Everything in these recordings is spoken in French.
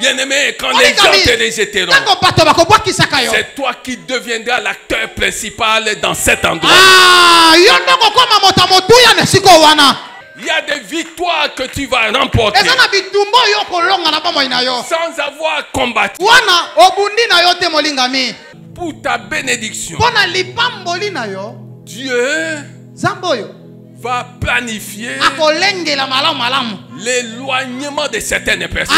Bien-aimé, quand les gens te rejetteront, c'est toi qui deviendras l'acteur principal dans cet endroit. Il y a des victoires que tu vas remporter sans avoir combattu. Pour ta bénédiction, Dieu va planifier l'éloignement de certaines personnes.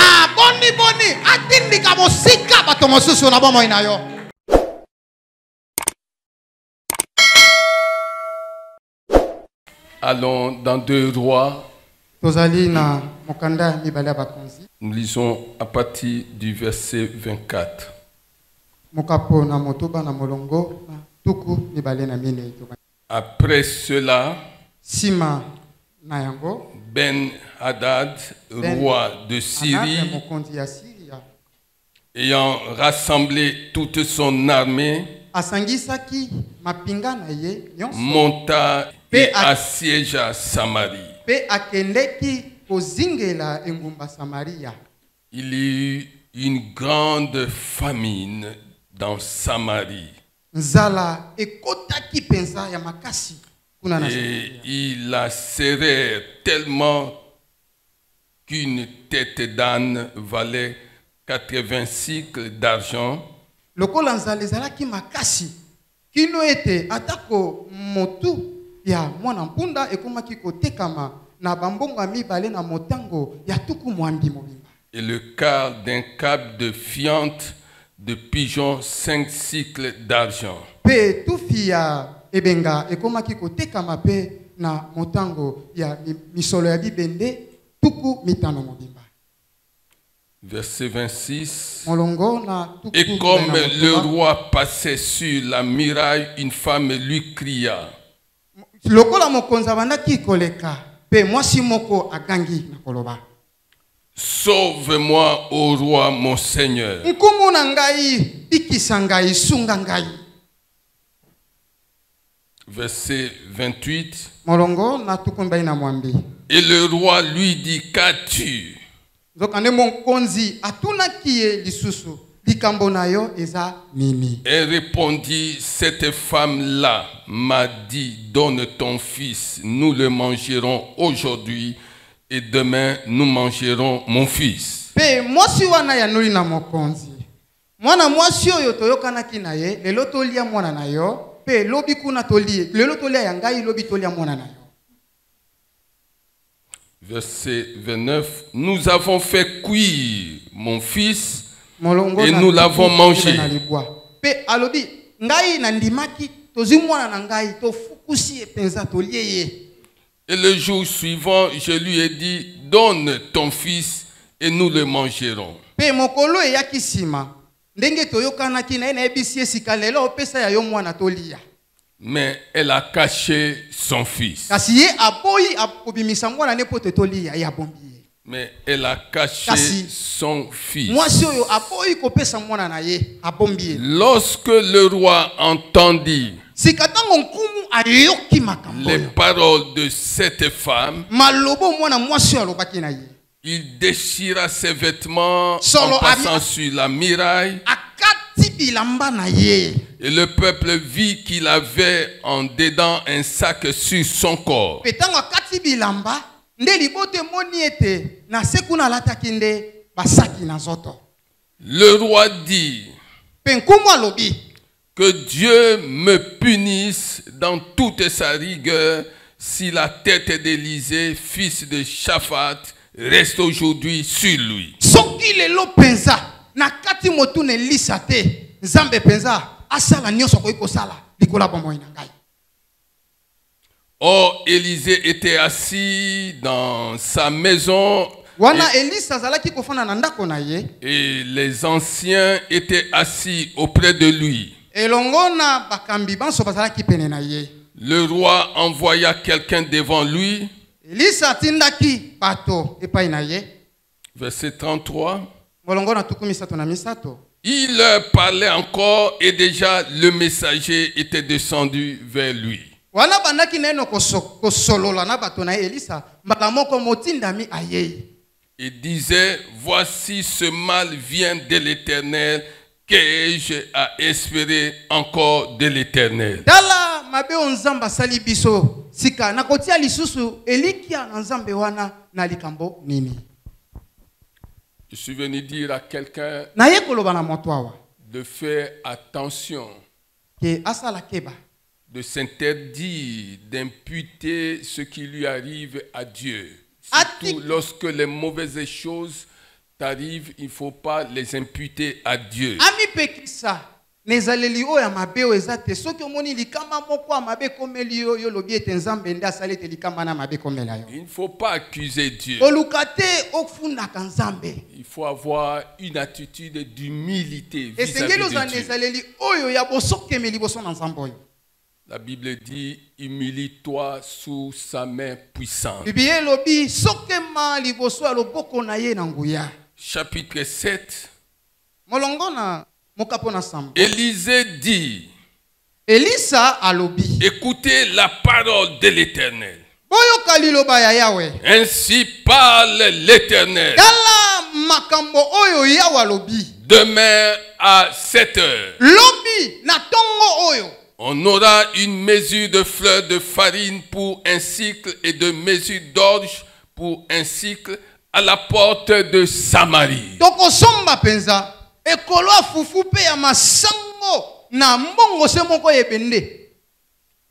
Allons dans 2 Rois. Nous lisons à partir du verset 24. Après cela, Ben-Hadad, roi de Syrie, ayant rassemblé toute son armée, monta et assiégea Samarie. Il y eut une grande famine dans Samarie. Et ils la serrèrent tellement qu'une tête d'âne valait 80 cycles d'argent. Et le quart d'un câble de fiente de pigeon 5 cycles d'argent. Verset 26. Et comme le roi passait sur la muraille, une femme lui cria. Sauve-moi, ô roi, mon Seigneur. Verset 28. Et le roi lui dit, qu'as-tu? Elle répondit, cette femme-là m'a dit, donne ton fils, nous le mangerons aujourd'hui et demain nous mangerons mon fils. Verset 29. Nous avons fait cuire mon fils et nous l'avons mangé. Et le jour suivant, je lui ai dit, donne ton fils et nous le mangerons. Mais elle a caché son fils. Mais elle a caché son fils. Lorsque le roi entendit les paroles de cette femme, il déchira ses vêtements en passant sur la muraille. Et le peuple vit qu'il avait en dedans un sac sur son corps. Le roi dit, que Dieu me punisse dans toute sa rigueur si la tête d'Élisée, fils de Shaphat, reste aujourd'hui sur lui. Or, Élisée était assis dans sa maison et les anciens étaient assis auprès de lui. Le roi envoya quelqu'un devant lui. Verset 33. Il leur parlait encore et déjà le messager était descendu vers lui. Il disait, voici ce mal vient de l'Éternel, qu'ai-je à espérer encore de l'Éternel. Tala mabe onzamba sali biso sika nakotia lisusu elikia na nzambe wana na likambo nini. Je suis venu dire à quelqu'un de faire attention, de s'interdire d'imputer ce qui lui arrive à Dieu. Surtout lorsque les mauvaises choses t'arrivent, il ne faut pas les imputer à Dieu. Il ne faut pas accuser Dieu. Il faut avoir une attitude d'humilité vis-à-vis de Dieu. La Bible dit, humilie-toi sous sa main puissante. Chapitre 7. Élisée dit, écoutez la parole de l'Éternel. Ainsi parle l'Éternel. Demain à 7 heures, on aura une mesure de fleurs de farine pour un cycle et de mesure d'orge pour un cycle à la porte de Samarie.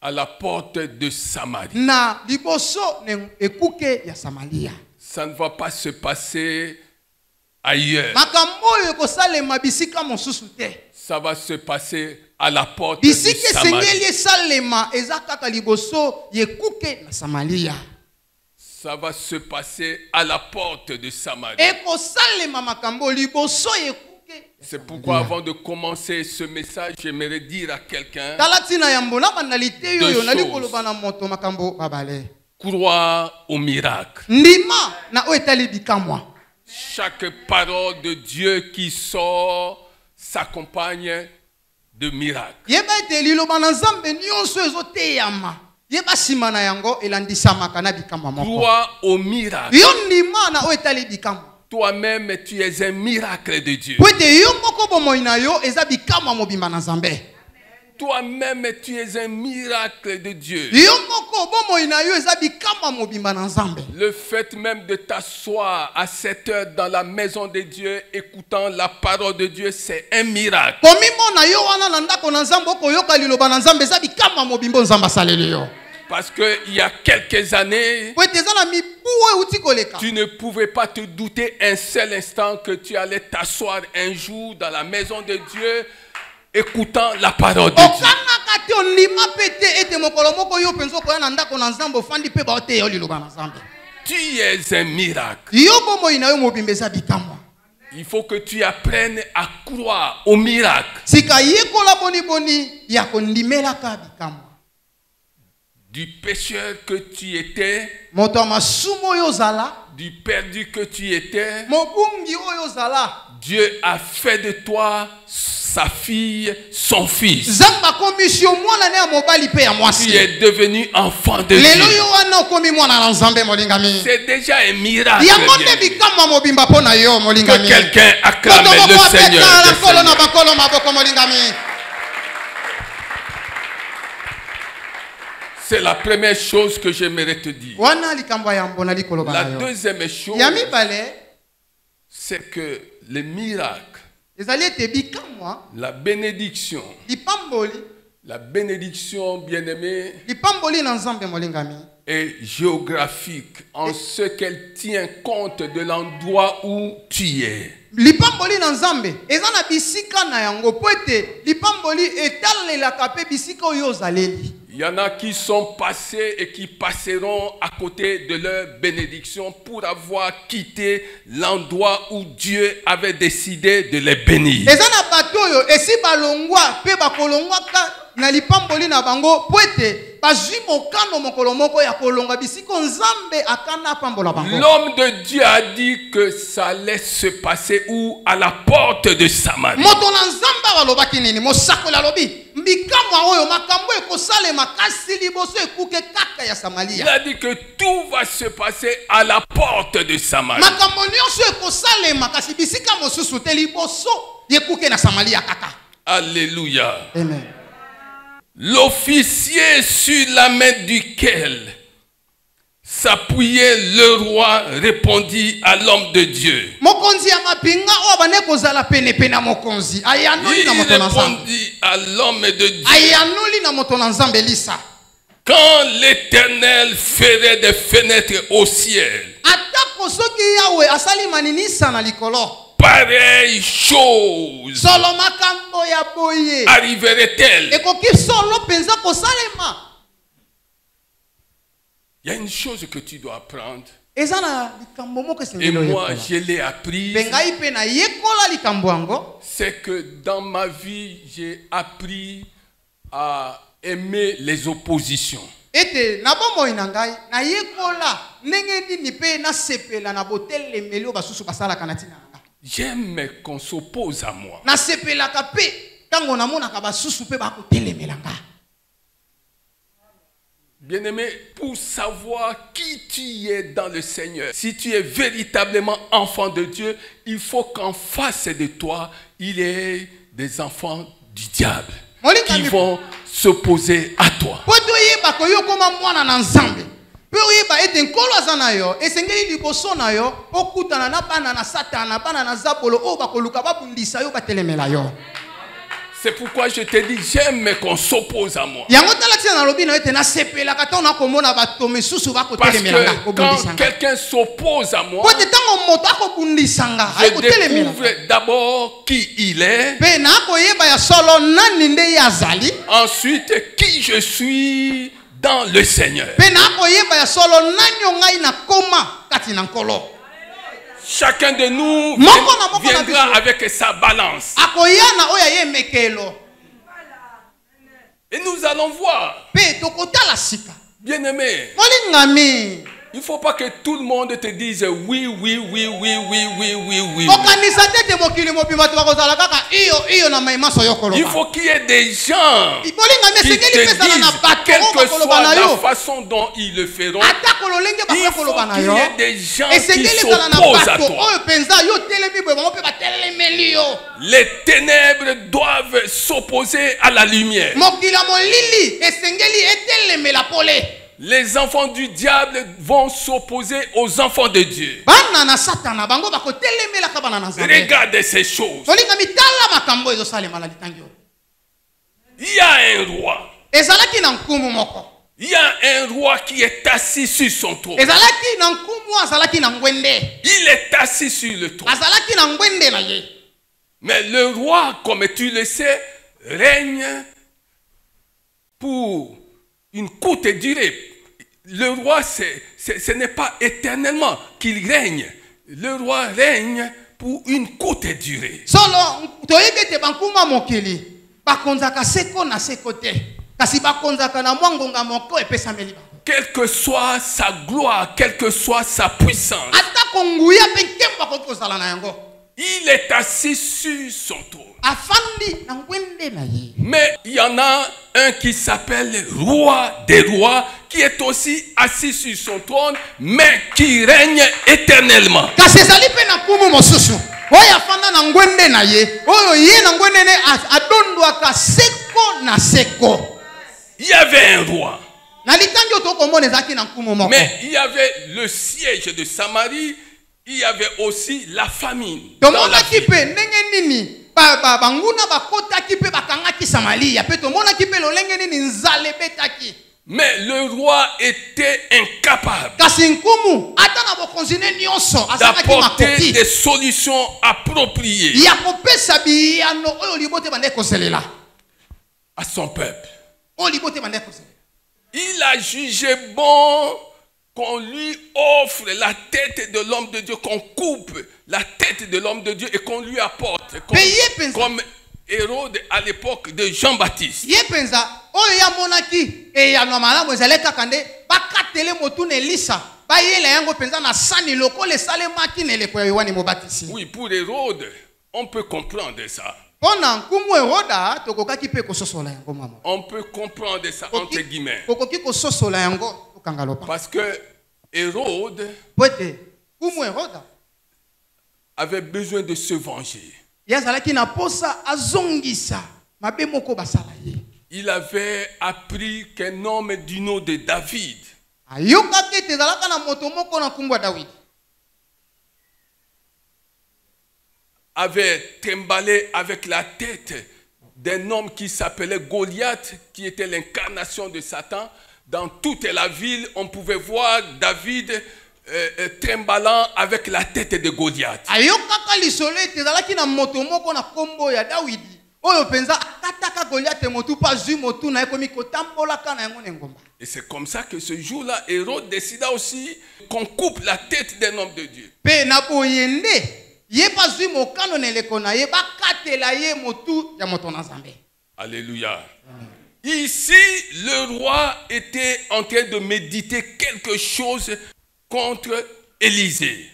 À la porte de Samarie. Ça ne va pas se passer ailleurs. Ça va se passer à la porte de Samarie. Ça va se passer à la porte de Samarie. C'est pourquoi avant de commencer ce message, j'aimerais dire à quelqu'un croire au miracle. Chaque parole de Dieu qui sort s'accompagne de miracles. Crois au miracle. Toi-même, tu es un miracle de Dieu. Toi-même, tu es un miracle de Dieu. Le fait même de t'asseoir à 7 heures dans la maison de Dieu, écoutant la parole de Dieu, c'est un miracle. Parce qu'il y a quelques années, tu ne pouvais pas te douter un seul instant que tu allais t'asseoir un jour dans la maison de Dieu, écoutant la parole de Dieu. Tu es un miracle. Il faut que tu apprennes à croire au miracle. Du pécheur que tu étais, du perdu que tu étais, Dieu a fait de toi sa fille, son fils. Tu es devenu enfant de Dieu. C'est déjà un miracle. Que quelqu'un acclame le Seigneur. C'est la première chose que j'aimerais te dire. La deuxième chose, c'est que les miracles, la bénédiction, bien-aimée, est géographique en ce qu'elle tient compte de l'endroit où tu es. Il y en a qui sont passés et qui passeront à côté de leur bénédiction pour avoir quitté l'endroit où Dieu avait décidé de les bénir. L'homme de Dieu a dit que ça allait se passer où? À la porte de Samarie. Il a dit que tout va se passer à la porte de Samarie. Alléluia. Amen. L'officier sur la main duquel s'appuyait le roi répondit à l'homme de Dieu. Il répondit à l'homme de Dieu. Quand l'Éternel ferait des fenêtres au ciel, pareille chose arriverait-elle? Il y a une chose que tu dois apprendre. Et moi, je l'ai appris. C'est que dans ma vie, j'ai appris à aimer les oppositions. J'aime qu'on s'oppose à moi. Bien-aimé, pour savoir qui tu es dans le Seigneur, si tu es véritablement enfant de Dieu, il faut qu'en face de toi, il y ait des enfants du diable qui vont s'opposer à toi. C'est pourquoi je te dis, j'aime qu'on s'oppose à moi. Parce que quand quelqu'un s'oppose à moi, je découvre d'abord qui il est. Ensuite, qui je suis dans le Seigneur. Chacun de nous viendra avec sa balance. Et nous allons voir. Bien-aimé, il ne faut pas que tout le monde te dise oui, oui, oui, oui, oui, oui, oui, oui. Il faut qu'il y ait des gens qui te disent, quelle que soit la façon dont ils le feront, il faut qu'il y ait des gens qui s'opposent à toi. Les ténèbres doivent s'opposer à la lumière. Les enfants du diable vont s'opposer aux enfants de Dieu. Regardez ces choses. Il y a un roi. Il y a un roi qui est assis sur son trône. Il est assis sur le trône. Mais le roi, comme tu le sais, règne pour une courte durée. Le roi, ce n'est pas éternellement qu'il règne. Le roi règne pour une courte durée. Quelle que soit sa gloire, quelle que soit sa puissance, il est assis sur son trône. Mais il y en a un qui s'appelle roi des rois, qui est aussi assis sur son trône, mais qui règne éternellement. Il y avait un roi. Mais il y avait le siège de Samarie. Il y avait aussi la famine. Dans la ville. Mais le roi était incapable d'apporter des solutions appropriées à son peuple. Il a jugé bon qu'on lui offre la tête de l'homme de Dieu, qu'on coupe la tête de l'homme de Dieu et qu'on lui apporte comme Hérode à l'époque de Jean-Baptiste. Oui, pour Hérode, on peut comprendre ça. On peut comprendre ça entre guillemets. Parce que Hérode avait besoin de se venger. Il avait appris qu'un homme du nom de David avait trimballé avec la tête d'un homme qui s'appelait Goliath, qui était l'incarnation de Satan. Dans toute la ville, on pouvait voir David trimballant avec la tête de Goliath. Et c'est comme ça que ce jour-là, Hérode décida aussi qu'on coupe la tête d'un homme de Dieu. Alléluia. Ici, le roi était en train de méditer quelque chose contre Élisée.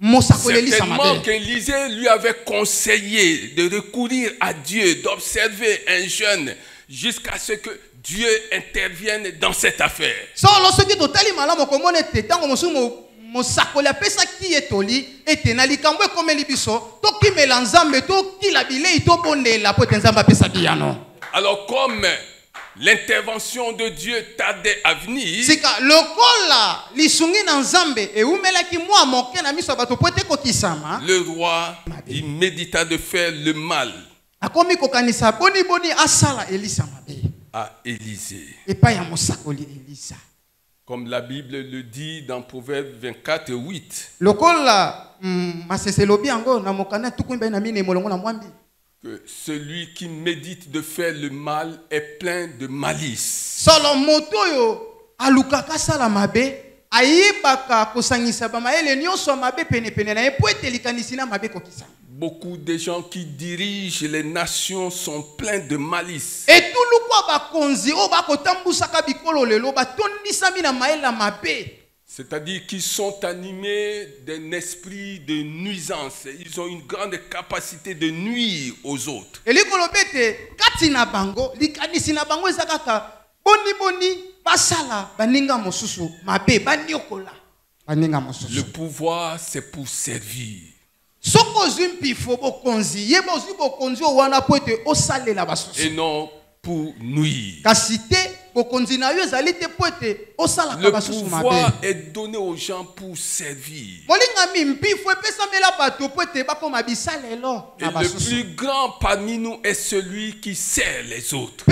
Certainement qu'Élisée lui avait conseillé de recourir à Dieu, d'observer un jeûne jusqu'à ce que Dieu intervienne dans cette affaire. Alors comme l'intervention de Dieu tardait à venir, le roi, il médita de faire le mal à Élisée. Comme la Bible le dit dans Proverbe 24, 8. Que celui qui médite de faire le mal est plein de malice. Beaucoup de gens qui dirigent les nations sont pleins de malice. C'est-à-dire qu'ils sont animés d'un esprit de nuisance. Ils ont une grande capacité de nuire aux autres. Le pouvoir, c'est pour servir. Et non pour nuire. Le pouvoir est donné aux gens pour servir. Et le plus grand parmi nous est celui qui sert les autres.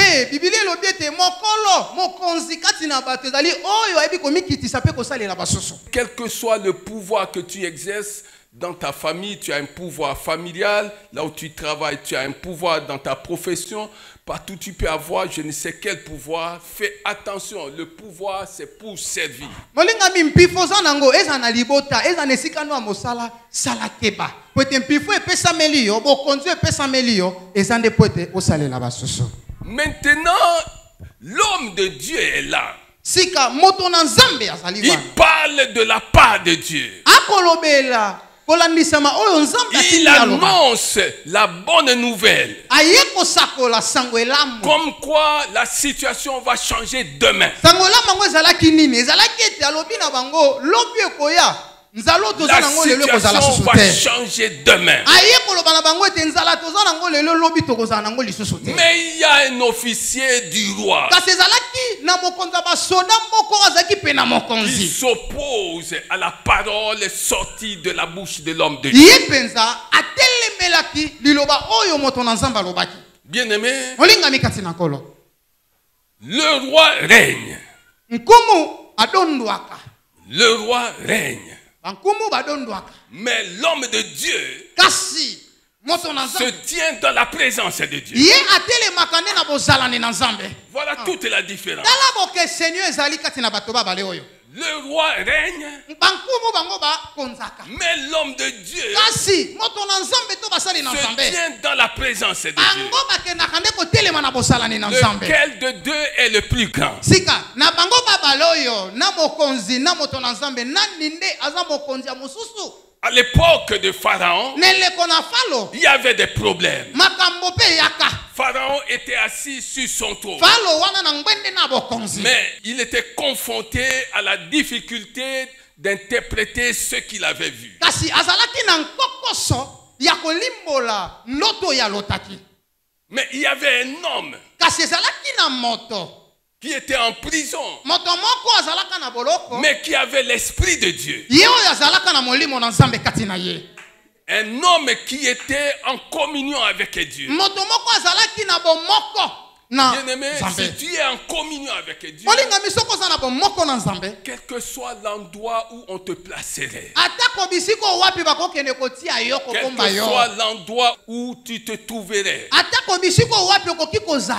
Quel que soit le pouvoir que tu exerces, dans ta famille, tu as un pouvoir familial. Là où tu travailles, tu as un pouvoir dans ta profession. Partout, tu peux avoir je ne sais quel pouvoir. Fais attention, le pouvoir, c'est pour servir. Maintenant, l'homme de Dieu est là. Il parle de la part de Dieu. Il annonce la bonne nouvelle. Comme quoi la situation va changer demain. La situation va changer demain. Mais il y a un officier du roi qui s'oppose à la parole sortie de la bouche de l'homme de Dieu. Bien-aimé, le roi règne. Le roi règne. Mais l'homme de Dieu se tient dans la présence de Dieu. Voilà toute la différence. Le roi règne, mais l'homme de Dieu se tient dans la présence de Dieu. Lequel de deux est le plus grand? À l'époque de Pharaon, il y avait des problèmes. Pharaon était assis sur son trône, mais il était confronté à la difficulté d'interpréter ce qu'il avait vu. Mais il y avait un homme qui était en prison, mais qui avait l'esprit de Dieu. Un homme qui était en communion avec Dieu. Bien-aimé, si tu es en communion avec Dieu, quel que soit l'endroit où on te placerait, quel que soit l'endroit où tu te trouverais,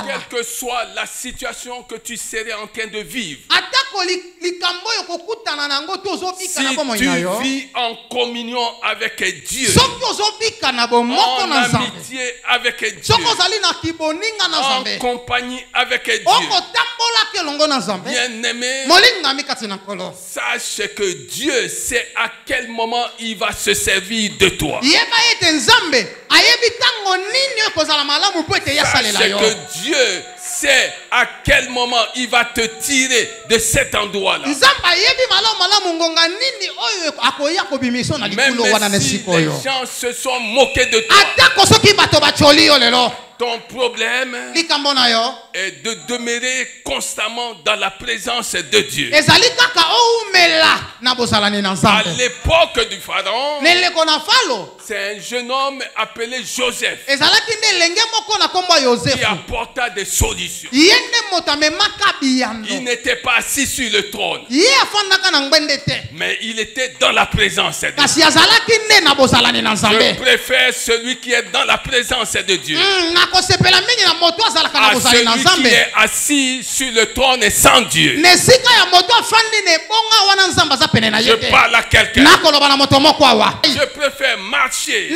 quelle que soit la situation que tu serais en train de vivre, si tu vis en communion avec Dieu, en amitié avec Dieu, en compagnie avec Dieu, bien-aimé, sache que Dieu sait à quel moment il va se servir de toi. Sache que Dieu sait à quel moment il va te tirer de cet endroit-là. Même si les gens se sont moqués de toi, ton problème est de demeurer constamment dans la présence de Dieu. À l'époque du Pharaon, c'est un jeune homme appelé Joseph qui apporta des solutions. Il n'était pas assis sur le trône, mais il était dans la présence de Dieu. Je préfère celui qui est dans la présence de Dieu à celui qui est assis sur le trône et sans Dieu. Je parle à quelqu'un. Je préfère marcher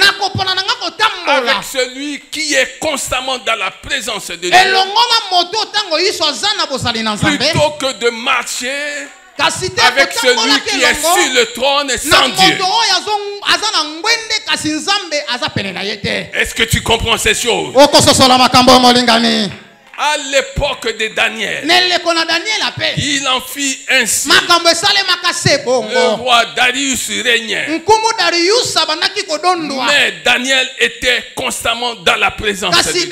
avec celui qui est constamment dans la présence de Dieu plutôt que de marcher avec celui qui est sur le trône sans Dieu. Est-ce que tu comprends ces choses? À l'époque de Daniel, il en fit ainsi. Le roi Darius régnait, mais Daniel était constamment dans la présence de Dieu.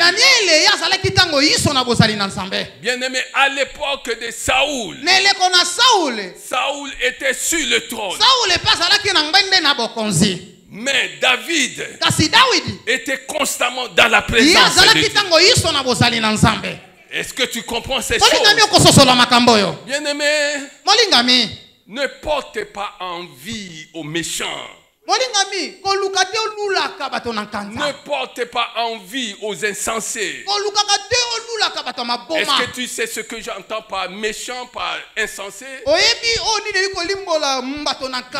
Bien-aimé, à l'époque de Saoul, Saoul était sur le trône, mais David était constamment dans la présence de Dieu. Est-ce que tu comprends ces choses? Bien-aimé, ne porte pas envie aux méchants. Ne porte pas envie aux insensés. Est-ce que tu sais ce que j'entends par méchant, par insensé?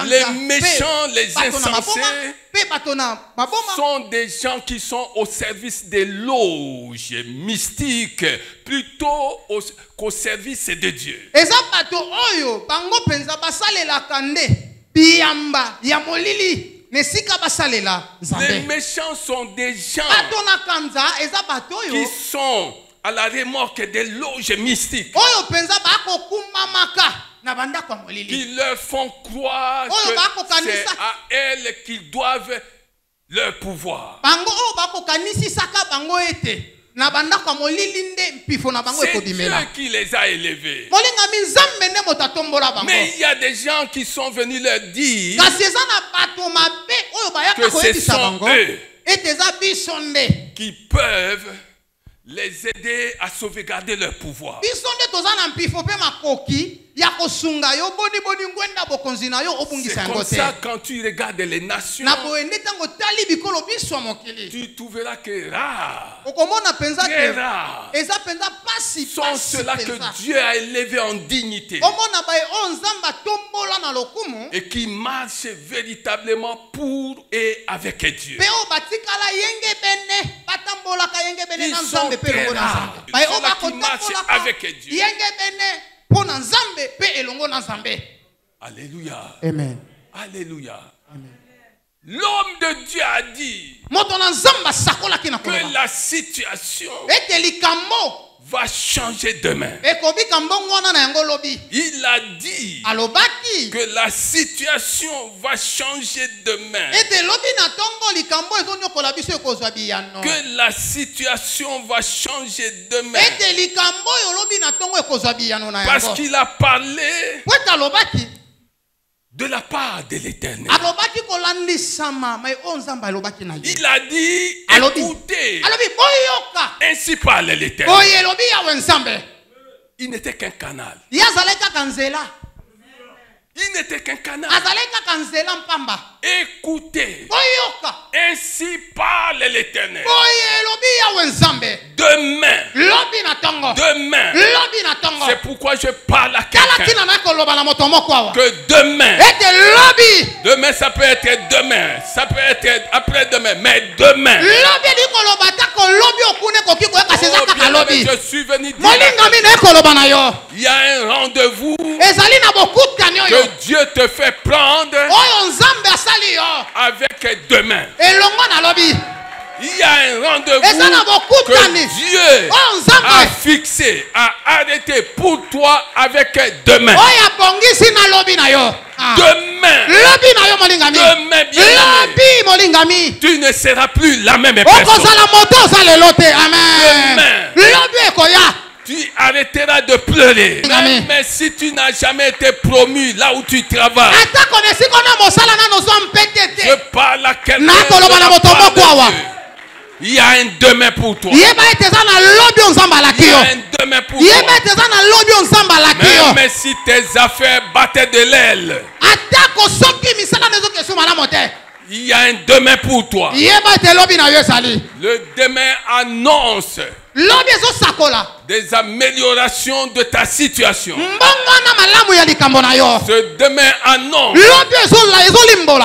Les méchants, les insensés sont des gens qui sont au service des loges mystiques plutôt qu'au service de Dieu. Les méchants sont des gens qui sont à la remorque des loges mystiques, qui leur font croire que c'est à elles qu'ils doivent leur pouvoir. C'est Dieu qui les a élevés. Mais il y a des gens qui sont venus leur dire que ce sont eux qui peuvent les aider à sauvegarder leur pouvoir. comme ça, quand tu regardes les nations, tu trouveras que rare, très rare, sont ceux-là que Dieu a élevés en dignité et qui marchent véritablement pour et avec Dieu. Ils sont très rares, ceux-là qui marchent avec Dieu. Alléluia. Amen. Alléluia. L'homme de Dieu a dit que la situation va changer demain. Il a dit que la situation va changer demain. Que la situation va changer demain. Parce qu'il a parlé de la part de l'Éternel. Il a dit, écoutez, ainsi parle l'Éternel. Il n'était qu'un canal. Il n'était qu'un canal. Écoutez, ainsi parle l'Éternel. Demain, c'est pourquoi je parle à quelqu'un. Que demain, ça peut être demain, ça peut être après-demain, mais demain. Je suis venu dire, il y a un rendez-vous que Dieu te fait prendre avec demain. Il y a un rendez-vous que Dieu a fixé, a arrêté pour toi avec demain. Demain, bien-aimé, tu ne seras plus la même personne. Demain, tu arrêteras de pleurer. Mais si tu n'as jamais été promu là où tu travailles, je parle à quelqu'un de la part de Dieu. Il y a un demain pour toi. Il y a un demain pour toi. Même si tes affaires battaient de l'aile, il y a un demain pour toi. Le demain annonce des améliorations de ta situation. Ce demain annonce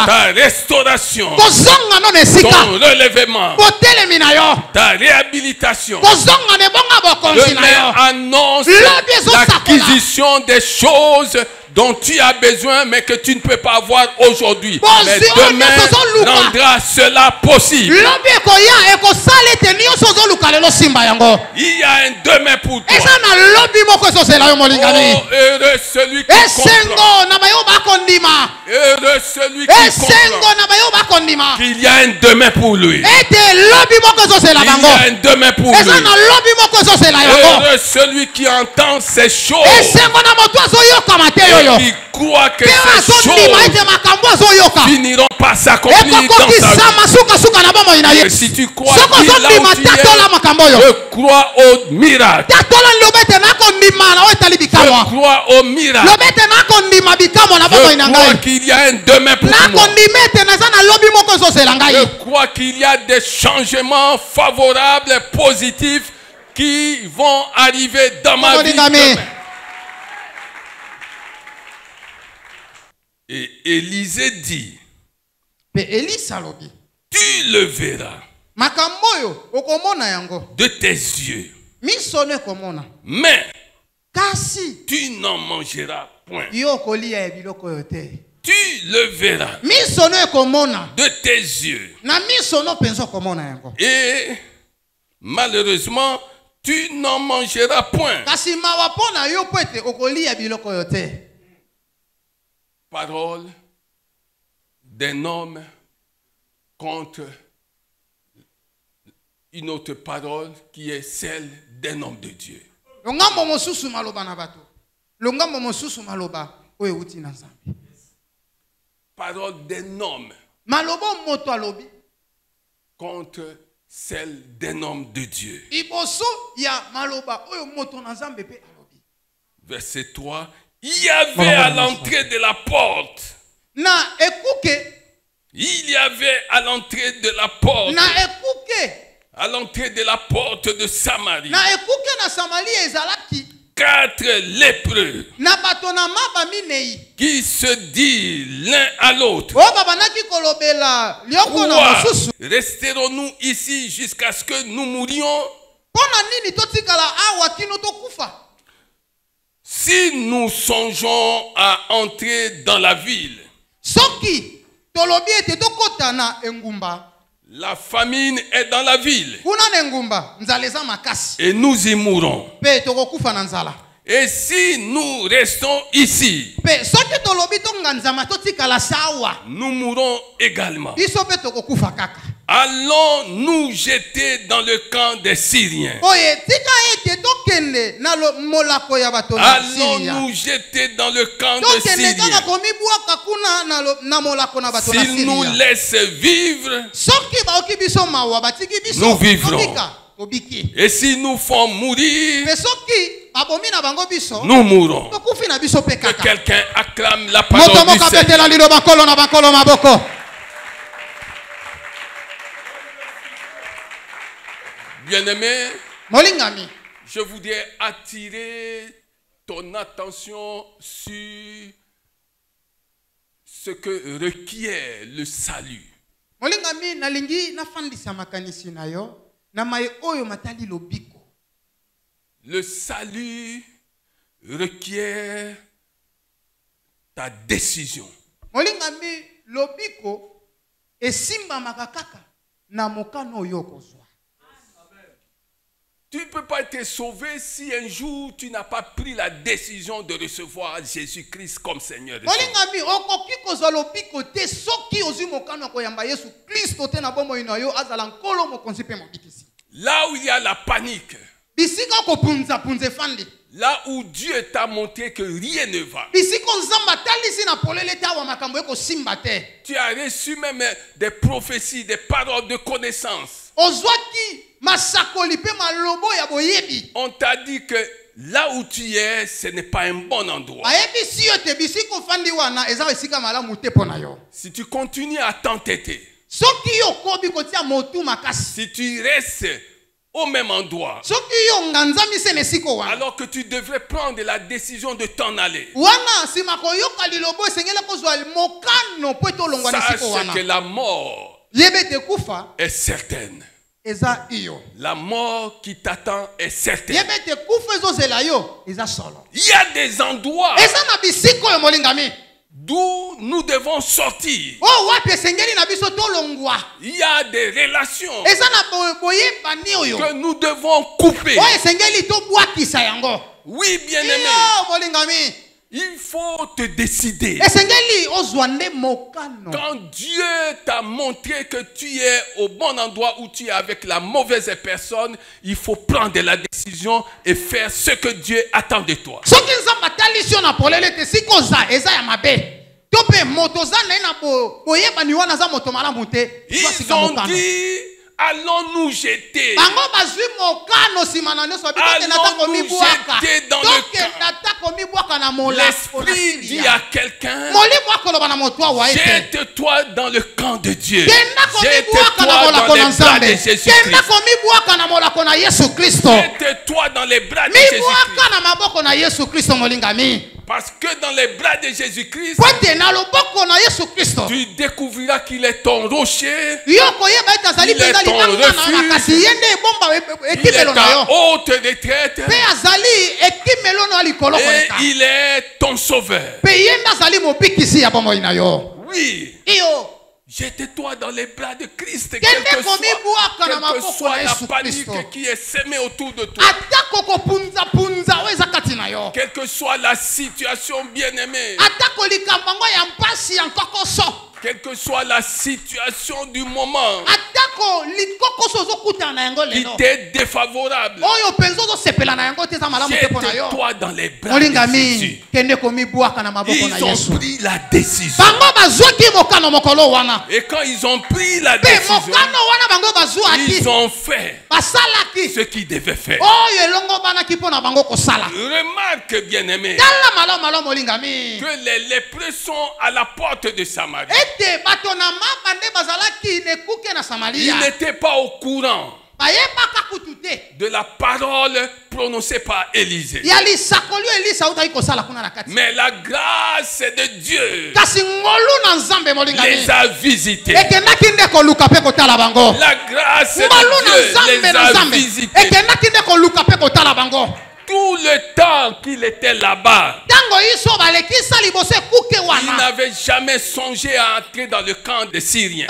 ta restauration, ton relèvement, ta réhabilitation. Le demain annonce l'acquisition des choses dont tu as besoin mais que tu ne peux pas avoir aujourd'hui. Mais demain rendra cela possible. Il y a un demain pour toi. Oh, heureux celui qui comprend. Heureux celui qui comprend qu'il y a un demain pour lui. Il y a un demain pour lui. Heureux celui qui entend ces choses et qui croit que ces choses finiront par s'accomplir dans sa vie. Et si tu crois qu'il là où tu es, je crois au miracle. Je crois au miracle. Je crois qu'il y a un demain pour moi. Je crois qu'il y a des changements favorables, positifs qui vont arriver dans ma vie demain. Et Élisée dit, tu le verras de tes yeux, mais tu n'en mangeras point. Tu le verras de tes yeux. Et malheureusement, tu n'en mangeras point. Parole d'un homme contre une autre parole qui est celle d'un homme de Dieu. Parole d'un homme contre celle d'un homme de Dieu. Verset 3. Il y avait à l'entrée de la porte. Na ekuke. Il y avait à l'entrée de la porte. Na ekuke. À l'entrée de la porte de Samarie. Na ekuke na Samarie ezalaki. 4 lépreux. Na batona maba minei. Qui se disent l'un à l'autre. O babanaki kolobela lioko na masusu. Resterons-nous ici jusqu'à ce que nous mourions? Pona nini totikala awa kino tokufa? Si nous songeons à entrer dans la ville, soki tolobi ete tokota na engumba, la famine est dans la ville. Kuna na engumba nzala eza makasi. Et nous y mourons. Pe tokokufa na nzala. Et si nous restons ici, pe soki tolobi tonganzama totikala sawa, nous mourrons également. Biso pe tokokufa kaka. Allons nous jeter dans le camp des Syriens. Oye tika ete tokende na molako ya bato na Syria. Allons nous jeter dans le camp des Syriens. S'ils nous laissent vivre, nous vivrons. Et s'ils nous font mourir, nous mourrons. Que quelqu'un acclame la parole du Seigneur. Bien-aimé, je voudrais attirer ton attention sur ce que requiert le salut. Le salut requiert ta décision. Tu ne peux pas être sauvé si un jour tu n'as pas pris la décision de recevoir Jésus-Christ comme Seigneur. Là où il y a la panique, là où Dieu t'a montré que rien ne va, tu as reçu même des prophéties, des paroles de connaissance. On t'a dit que là où tu es, ce n'est pas un bon endroit. Si tu continues à t'entêter, si tu restes au même endroit, alors que tu devrais prendre la décision de t'en aller, sache que la mort est certaine. La mort qui t'attend est certaine. Il y a des endroits d'où nous devons sortir. Il y a des relations que nous devons couper. Oui, bien-aimé, il faut te décider. Quand Dieu t'a montré que tu es au bon endroit ou tu es avec la mauvaise personne, il faut prendre la décision et faire ce que Dieu attend de toi. Ils ont dit, allons nous jeter. Allons nous jeter dans le camp. L'Esprit dit à quelqu'un, jette-toi dans le camp de Dieu. Jette-toi dans les bras de Jésus-Christ. Jette-toi dans les bras de Jésus-Christ. Parce que dans les bras de Jésus-Christ, tu découvriras qu'il est ton rocher, il est ton refuge, il est ta haute retraite, et il est ton sauveur. Oui. Jette-toi dans les bras de Christ, quelle que soit la panique qui est sémée autour de toi. Quelle que soit la situation, bien-aimée. Quelle que soit la situation du moment qui t'est défavorable, jette-toi dans les bras de Jésus. Ils ont pris la décision. Et quand ils ont pris la décision, ils ont fait ce qu'ils devaient faire. Remarque, bien-aimé, que les lépreux sont à la porte de Samarie. Ils n'étaient pas au courant de la parole prononcée par Élisée. Mais la grâce de Dieu les a visités. La grâce de Dieu les a visités. Tout le temps qu'il était là-bas, il n'avait jamais songé à entrer dans le camp des Syriens.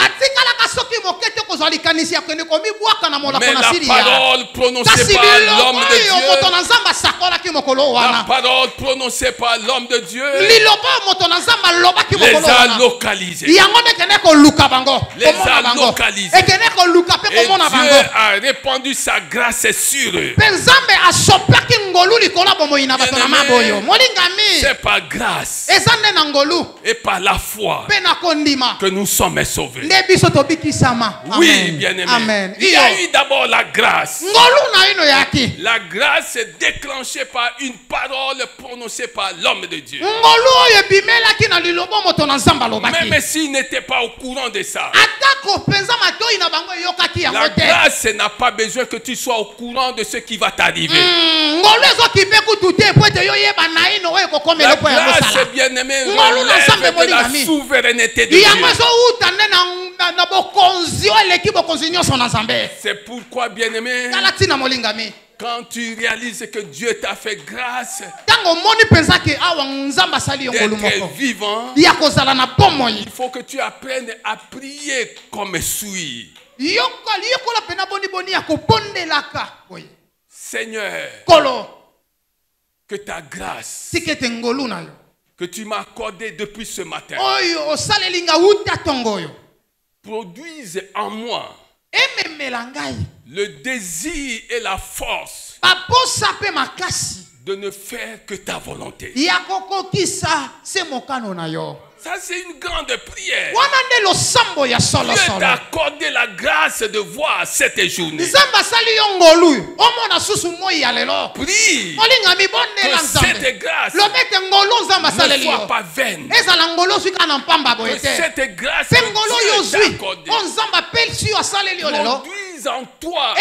Mais la parole prononcée par l'homme de Dieu, la parole prononcée par l'homme de Dieu les a localisés. Les a localisés. Et Dieu a répandu sa grâce sur eux. C'est par grâce et par la foi que nous sommes sauvés. Oui, bien-aimé. Il y a eu d'abord la grâce. La grâce est déclenchée par une parole prononcée par l'homme de Dieu. Même s'il n'était pas au courant de ça, la grâce n'a pas besoin que tu sois au courant de ce qui va t'arriver. La grâce, bien-aimé, relève de la souveraineté de Dieu. C'est pourquoi, bien-aimé, quand tu réalises que Dieu t'a fait grâce d'être vivant, il faut que tu apprennes à prier comme suit. Seigneur, que ta grâce que tu m'as accordée depuis ce matin produise en moi le désir et la force de ne faire que ta volonté. Ça, c'est une grande prière. Dieu t'a accordé la grâce de voir cette journée. Prie que cette grâce ne soit pas vaine. Que cette grâce que Dieu t'a accordée produise en toi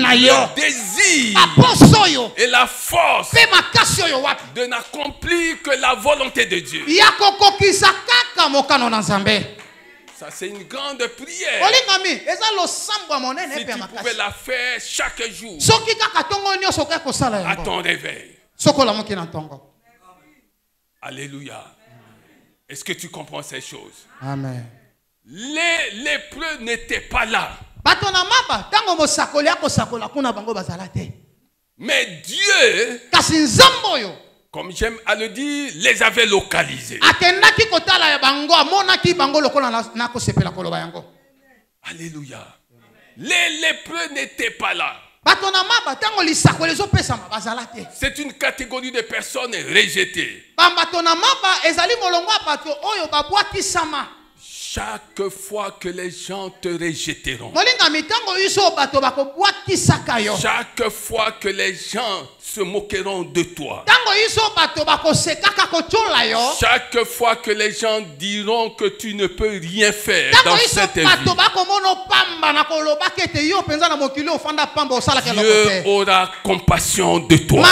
le désir et la force de n'accomplir que la volonté de Dieu. Ça, c'est une grande prière. Si tu pouvais la faire chaque jour à ton réveil. Alléluia. Est-ce que tu comprends ces choses? Amen. Les lépreux n'étaient pas là. Mais Dieu, comme j'aime à le dire, les avait localisés. Alléluia. Les lépreux n'étaient pas là. C'est une catégorie de personnes rejetées. Chaque fois que les gens te rejetteront, chaque fois que les gens se moqueront de toi, chaque fois que les gens diront que tu ne peux rien faire dans cette vie, Dieu aura compassion de toi.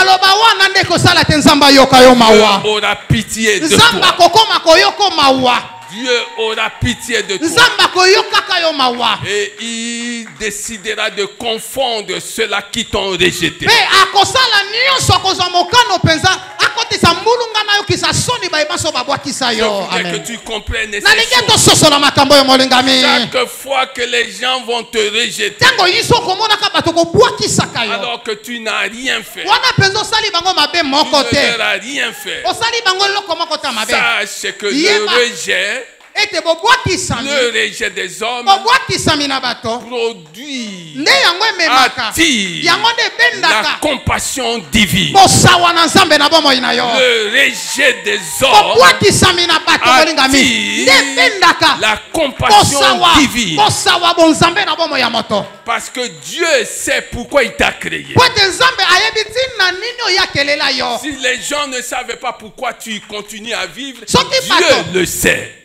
Dieu aura pitié de toi. Dieu aura pitié de toi. Et il décidera de confondre ceux-là qui t'ont rejeté. Que tu comprennes ces choses. Chaque fois que les gens vont te rejeter, alors que tu n'as rien fait, tu ne leur as rien fait, sache que le rejet le rejet des hommes produit, attire la compassion divine. Le rejet des hommes attire la compassion divine. Parce que Dieu sait pourquoi il t'a créé. Si les gens ne savaient pas pourquoi tu continues à vivre, Dieu le sait.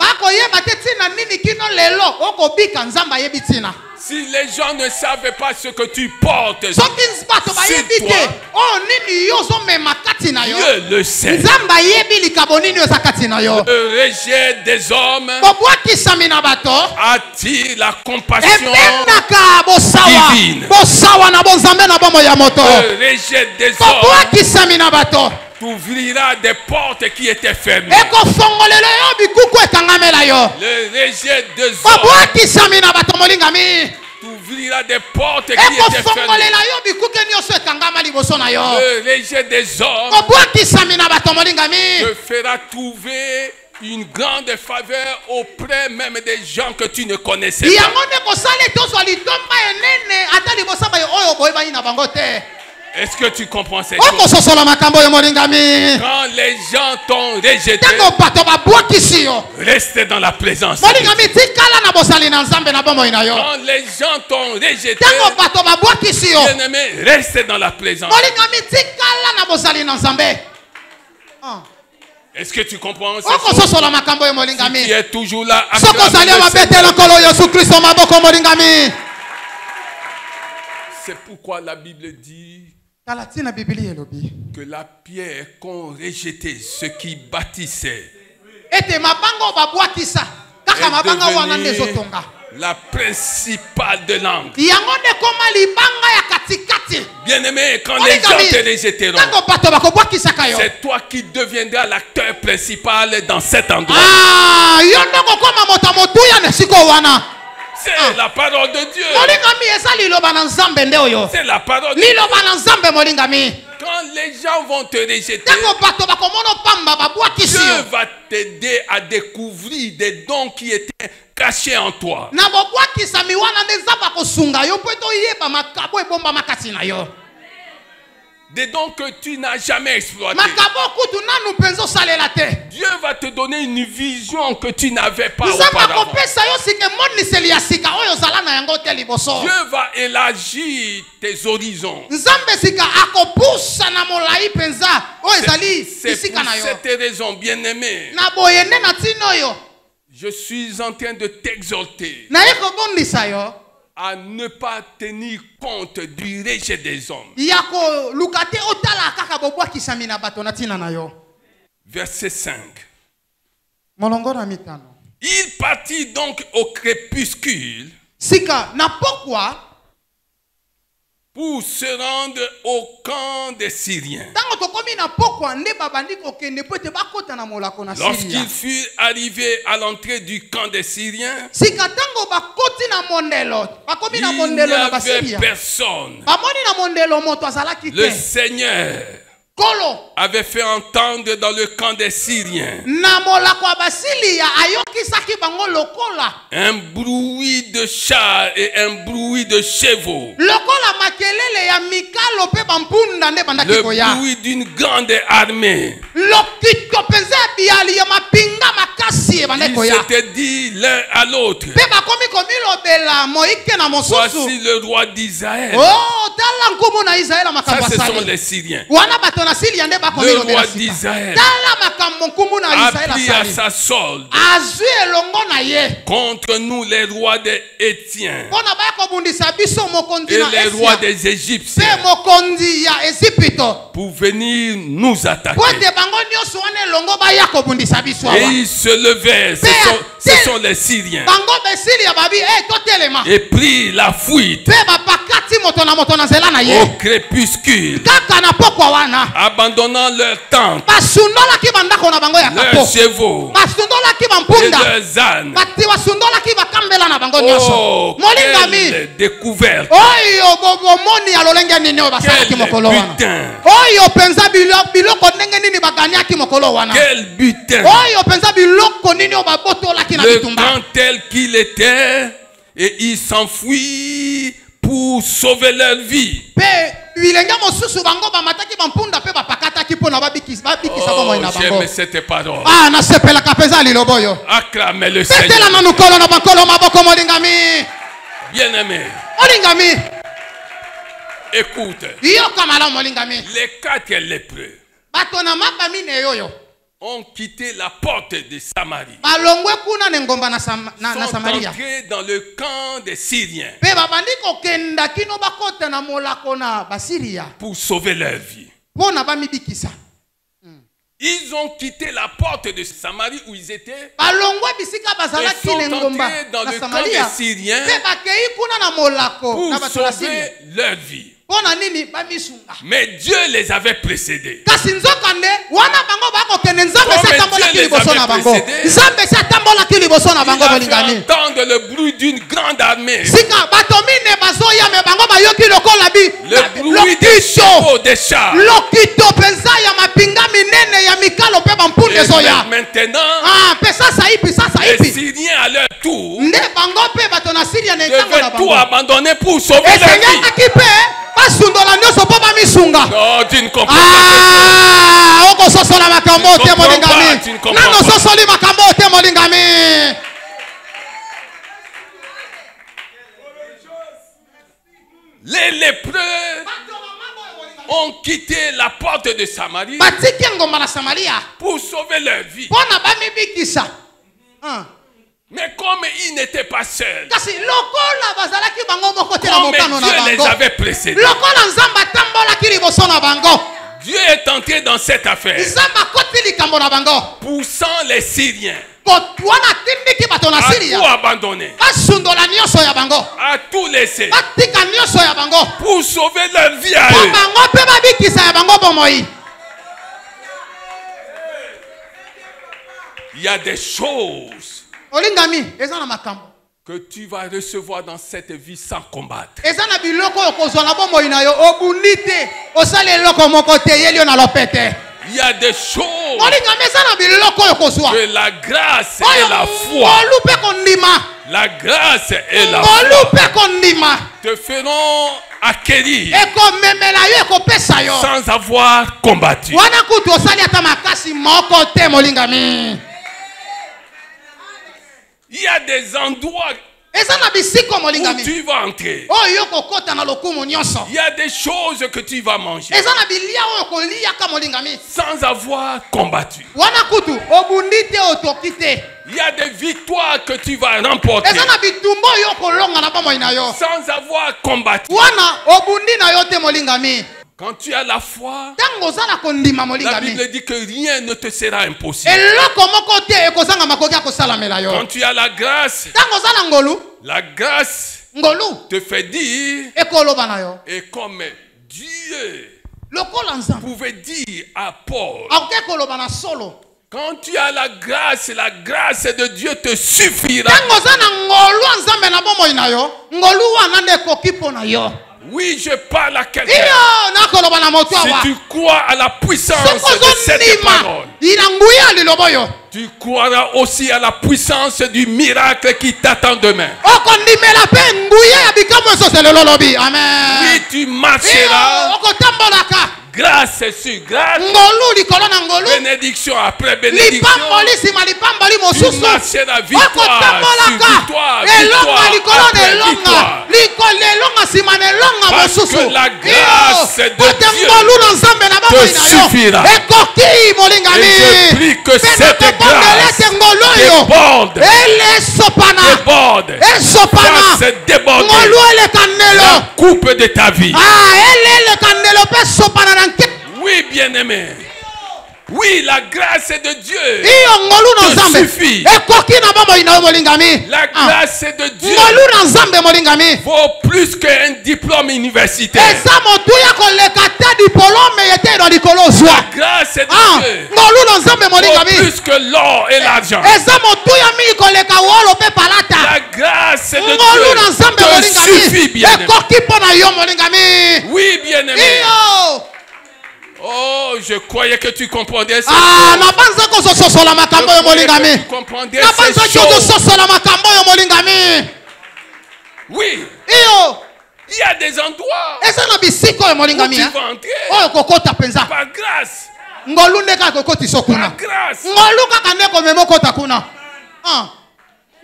Si les gens ne savaient pas ce que tu portes sur toi, Dieu le sait. Le rejet des hommes attire la compassion divine. Le rejet des hommes t'ouvrira des portes qui étaient fermées. Le rejet des hommes t'ouvrira des portes qui étaient fermées. Le rejet des hommes te fera trouver une grande faveur auprès même des gens que tu ne connaissais pas. Est-ce que tu comprends cette chose? Quand les gens t'ont rejeté, reste dans la présence de Dieu. Quand les gens t'ont rejeté, bien-aimé, reste dans la présence. Est-ce que tu comprends cette chose? Si tu es toujours là, c'est pourquoi la Bible dit que la pierre qu'ont rejeté ceux qui bâtissaient est devenue la principale de l'angle. Bien-aimé, quand les gens te rejetteront, c'est toi qui deviendras l'acteur principal dans cet endroit. C'est la parole de Dieu. C'est la parole de Dieu. Quand les gens vont te rejeter, Dieu va t'aider à découvrir des dons qui étaient cachés en toi. Des dons que tu n'as jamais exploités. Dieu va te donner une vision que tu n'avais pas auparavant. Dieu va élargir tes horizons. C'est pour cette raison, bien-aimé, je suis en train de t'exhorter à ne pas tenir compte du rejet des hommes. Verset 5. Il partit donc au crépuscule pour se rendre au camp des Syriens. Lorsqu'il fut arrivé à l'entrée du camp des Syriens, il n'y avait personne. Le Seigneur avait fait entendre dans le camp des Syriens un bruit de chars et un bruit de chevaux, le bruit d'une grande armée. Ils s'étaient dit l'un à l'autre, voici le roi d'Israël. Ça, ce sont les Syriens. Le roi d'Israël a pris à sa solde contre nous les rois des Hétiens et les rois des Égyptiens pour venir nous attaquer. Et ils se levèrent, ce sont les Syriens, et prirent la fuite au crépuscule, abandonnant leur tente, leurs chevaux et leurs ânes. Oh, quelle découverte! Quel butin! Oyo penza biloko ndenge nini baganyaki mokolo wana. Quel butin. Oyo penza biloko nini obabotolaki na bitumba. Le camp tel qu'il était et il s'enfuit pour sauver leur vie. Oh, j'aime cette parole. Acclamez le Seigneur. Bien-aimé, écoute. Les 4 lépreux ont quitté la porte de Samarie. Sont entrés dans le camp des Syriens pour sauver leur vie. Ils ont quitté la porte de Samarie où ils étaient et sont entrés dans le camp des Syriens pour sauver leur vie. Mais Dieu les avait précédés. Comme Dieu les avait précédés, il a fait entendre le bruit d'une grande armée. Le bruit des chevaux, des chars. Et maintenant, les Syriens à leur tour devaient tout abandonner pour sauver leur vie. Non, tu ne comprends pas. Tu ne comprends pas. Les lépreux ont quitté la porte de Samarie pour sauver leur vie. Mais comme ils n'étaient pas seuls, comme Dieu les avait précédés, Dieu est entré dans cette affaire, poussant les Syriens à tout abandonner, à tout laisser, pour sauver leur vie à eux. Il y a des choses que tu vas recevoir dans cette vie sans combattre. Il y a des choses que la grâce et la foi, la grâce et la foi te feront acquérir sans avoir combattu. Il y a des endroits où tu vas entrer. Il y a des choses que tu vas manger sans avoir combattu. Il y a des victoires que tu vas remporter sans avoir combattu. Quand tu as la foi, la Bible dit que rien ne te sera impossible. Quand tu as la grâce te fait dire, et comme Dieu pouvait dire à Paul, quand tu as la grâce de Dieu te suffira. Oui, je parle à quelqu'un. Si tu crois à la puissance de cette parole, tu croiras aussi à la puissance du miracle qui t'attend demain. Oui, tu marcheras grâce sur grâce, bénédiction après bénédiction. Tu marcheras victoire sur victoire, victoire après victoire. Parce que la grâce de Dieu te suffira. Et je prie que cette grâce fasse déborder la coupe de ta vie. Oui, bien-aimé. Oui, la grâce de Dieu te suffit. La grâce de Dieu vaut plus qu'un diplôme universitaire. La grâce de Dieu vaut plus que l'or et l'argent. La grâce de Dieu te suffit, bien-aimé. Oui, bien-aimé. Oh, je croyais que tu comprenais ça. Ah, nabanza ko sosola makambo yo molingami. Tu comprendrais Nabanza ces ko choses. sosola makambo yo molingami. Oui. Iyo. Il y a des endroits Esa na bisiko yo où molingami. tu vas entrer Oyo kokota penza. par grâce. Ngolu ndeka kokoti sokuna. Par grâce. Ngolu kaka ndeko memo kota kuna. Ah.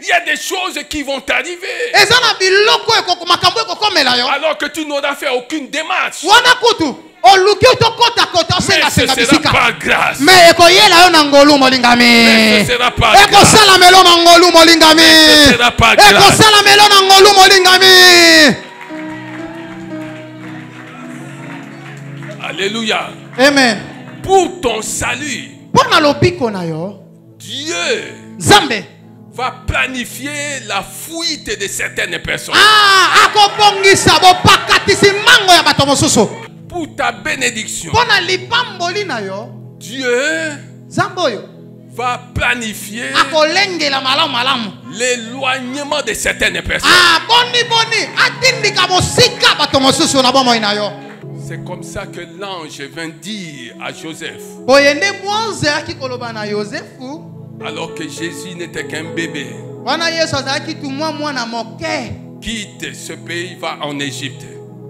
Il y a des choses qui vont t'arriver. Esa na biloko eko makambo eko komela yo. Alors que tu n'auras fait aucune démarche. Wana kutu. Oluki utokota kota Mais senga ce senga sera bisika. par grâce. Mais eko yela yo na ngolu molingami. Mais ce sera par Eko grâce. sala melo na ngolu molingami. Ce sera par Eko grâce. sala melo na ngolu molingami. Alléluia. Amen. Pour ton salut, Pona lobiko na yo. Dieu Zambe. va planifier la fuite de certaines personnes. Ah, akobongisa bo pakatisi mango ya bato mosusu. Pour ta bénédiction, Pona lipamboli na yo. Dieu Zambo yo. va planifier Akolengela malamu malamu. l'éloignement de certaines personnes. Ah, boni. Atindika mosika bato mosusu na bomoi na yo. C'est comme ça que l'ange vint dire à Joseph, Boyende mwanze akikoloba na Yosefu. alors que Jésus n'était qu'un bébé, Wana Yesu azalaki tumwa mwana moke. quitte ce pays, va en Égypte,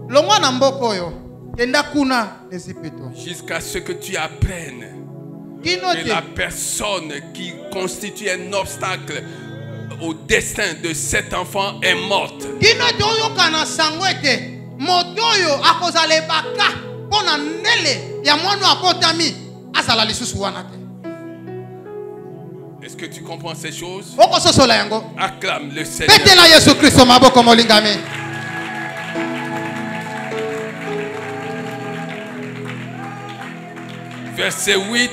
Longwa na mboko yo. Kenda kuna Ezipito. jusqu'à ce que tu apprennes Kino que te. la personne qui constitue un obstacle au destin de cet enfant est morte. Kino te oyoka na sangwete. Moto yo akozale baka. Pona ndele ya mwana apotami. Azala lisusu wana te. Est-ce que tu comprends ces choses? Oko sosola yango. Acclame le Seigneur. Betela Yesu Kristo maboko molingami. Verset 8.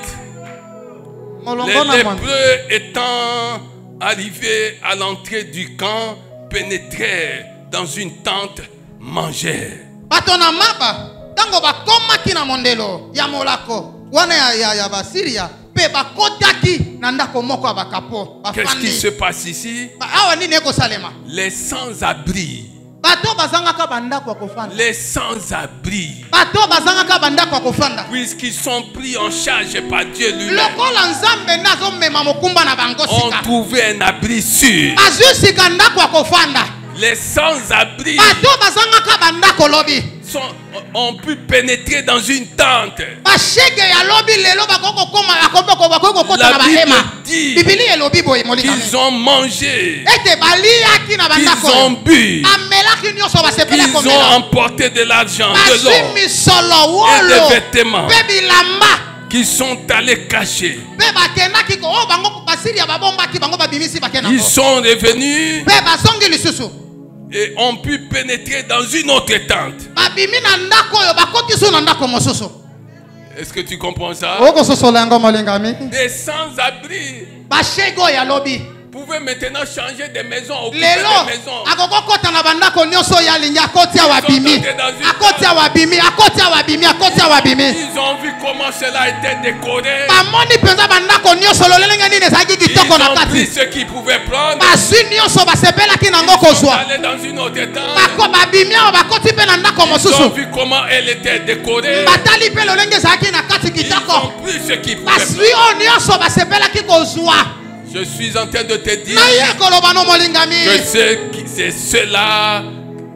Molongo Les na mwana. lépreux étant arrivés à l'entrée du camp pénétrèrent dans une tente, mangèrent. Bato na maba. Tango bakomaki na mondelo ya molako. Wana ya Basiria. Pe bakotaki na ndako moko ya bakapo. Qu'est-ce qui Bafandi. se passe ici? Awa nini eko salema? Les sans-abri. Bato bazangaka bandako ya kofanda. Les sans-abri. Bato bazangaka bandako ya kofanda. Puisqu'ils sont pris en charge par Dieu lui-même, Lokola nzambe nazo mema mokumba na bango ont sika. trouvé un abri sûr. Azwi sika ndako ya kofanda. Les sans-abri Bato bazangaka bandako lobi. ont pu pénétrer dans une tente. Bashege ya lobi lelo bakoko koma akoboko bakoko kota na La Bible bahema. dit Bibili elobi boye molingami. qu'ils ont mangé, Ete baliaki na bandako. qu'ils ont bu, Amelaki nyonso basepela qu'ils ont komela. emporté de l'argent, de Bazwi l'or misolo et des wolo. vêtements Pe bilamba. qu'ils sont allés cacher. Pe bakendaki ko o bango basiri ya babombaki bango babimisi bakena. Ils sont revenus Pe bazongi lisusu. et ont pu pénétrer dans une autre tente. Babimi na ndako oyo bakoti su na ndako mosusu. Est-ce que tu comprends ça? Oko sosola yango molingami. Des sans-abri Bashego ya lobi. pouvaient maintenant changer de maison, occuper Lelo des maisons. akoko kota na bandako nyonso ya lingi akoti ya wabimi. Akoti ya wabimi, akoti ya wabimi, akoti ya wabimi. Ils ont vu comment cela était décoré. Bamoni penza bandako nyonso lolenge nini ezalaki Ils kitoko na ont pris kati. ce qu'ils pouvaient prendre. Bazwi nyonso basepelaki nango Ils sont kozwa. allés dans une autre tente. Bako babimi awa bakoti mpe na ndako Ils ont mosusu. vu comment elle était décorée. Batali mpe lolenge ezalaki na kati Ils kitoko. ont pris ce qu'ils pouvaient Bazwi prendre. oyo nyonso basepelaki kozwa. Je suis en train de te dire Na ye koloba no molingami. que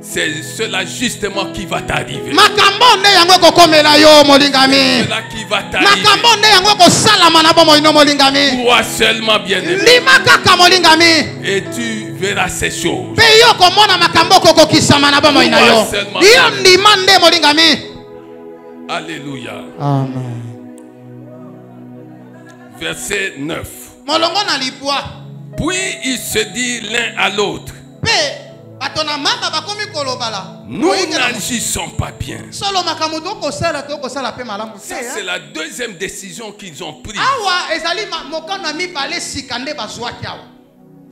c'est cela justement qui va t'arriver. Makambo nde yango ekokomela yo molingami. Cela qui va t'arriver. Makambo nde yango ekosalama na bomoi no molingami. Toi seulement bien-aimé. Lima kaka molingami. Et tu verras ces choses. Pe yo komona makambo kokokisama na bomoi na yo. Yo ndima nde molingami. Alléluia. Amen. Verset 9. Molongo na libwa. Puis ils se disent l'un à l'autre, Pe bato na mamba bakomi kolobala. nous n'agissons pas bien. Solo makambo tokosala tokosala pe malamu te. Ça, c'est la deuxième décision qu'ils ont prise. Awa ezali mokano ya mibale sika nde bazwaki awa.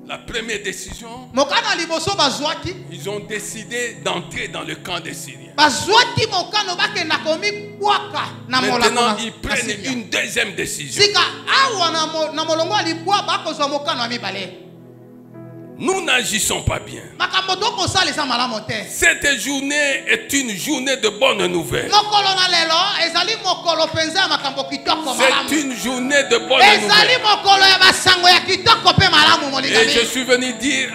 La première décision, Mokano ya liboso bazwaki. ils ont décidé d'entrer dans le camp des Syriens. Bazwaki mokano bakenda komi kwaka na molako Maintenant, na ils prennent Syria. une deuxième décision. Sika awa na molongo ya libwa bakozwa mokano ya mibale. nous n'agissons pas bien. Cette journée est une journée de bonnes nouvelles. C'est une journée de bonnes nouvelles. Et je suis venu dire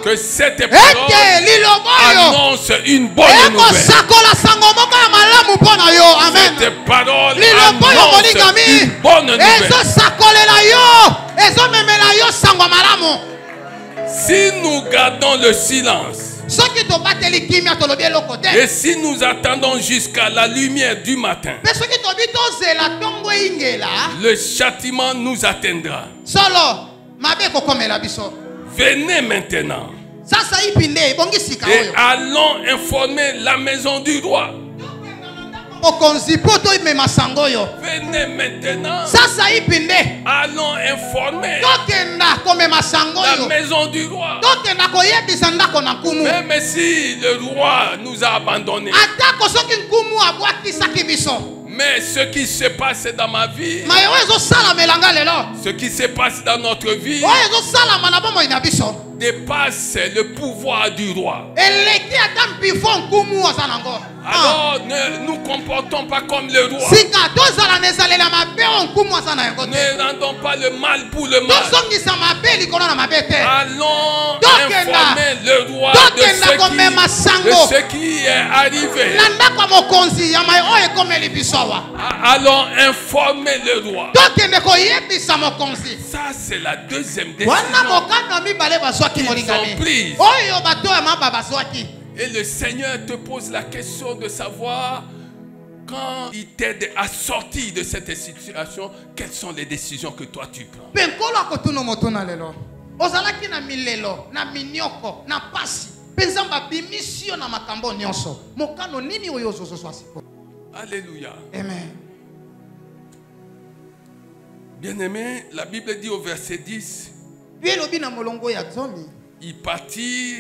que cette parole annonce une bonne nouvelle. Cette parole annonce une bonne nouvelle. Si nous gardons le silence et si nous attendons jusqu'à la lumière du matin, le châtiment nous atteindra. Venez maintenant et allons informer la maison du roi. Venez maintenant. Allons informer la maison du roi. Même si le roi nous a abandonnés. Mais ce qui se passe dans ma vie, ce qui se passe dans notre vie, dépasse le pouvoir du roi. Alors ne nous comportons pas comme le roi. Ne rendons pas le mal pour le mal. Allons informer le roi de ce qui est arrivé. Allons informer le roi. Ça c'est la deuxième décision qu'ils ont prise. Et le Seigneur te pose la question de savoir, quand il t'aide à sortir de cette situation, quelles sont les décisions que toi tu prends. Alléluia. Amen. Bien-aimé, la Bible dit au verset 10, il partit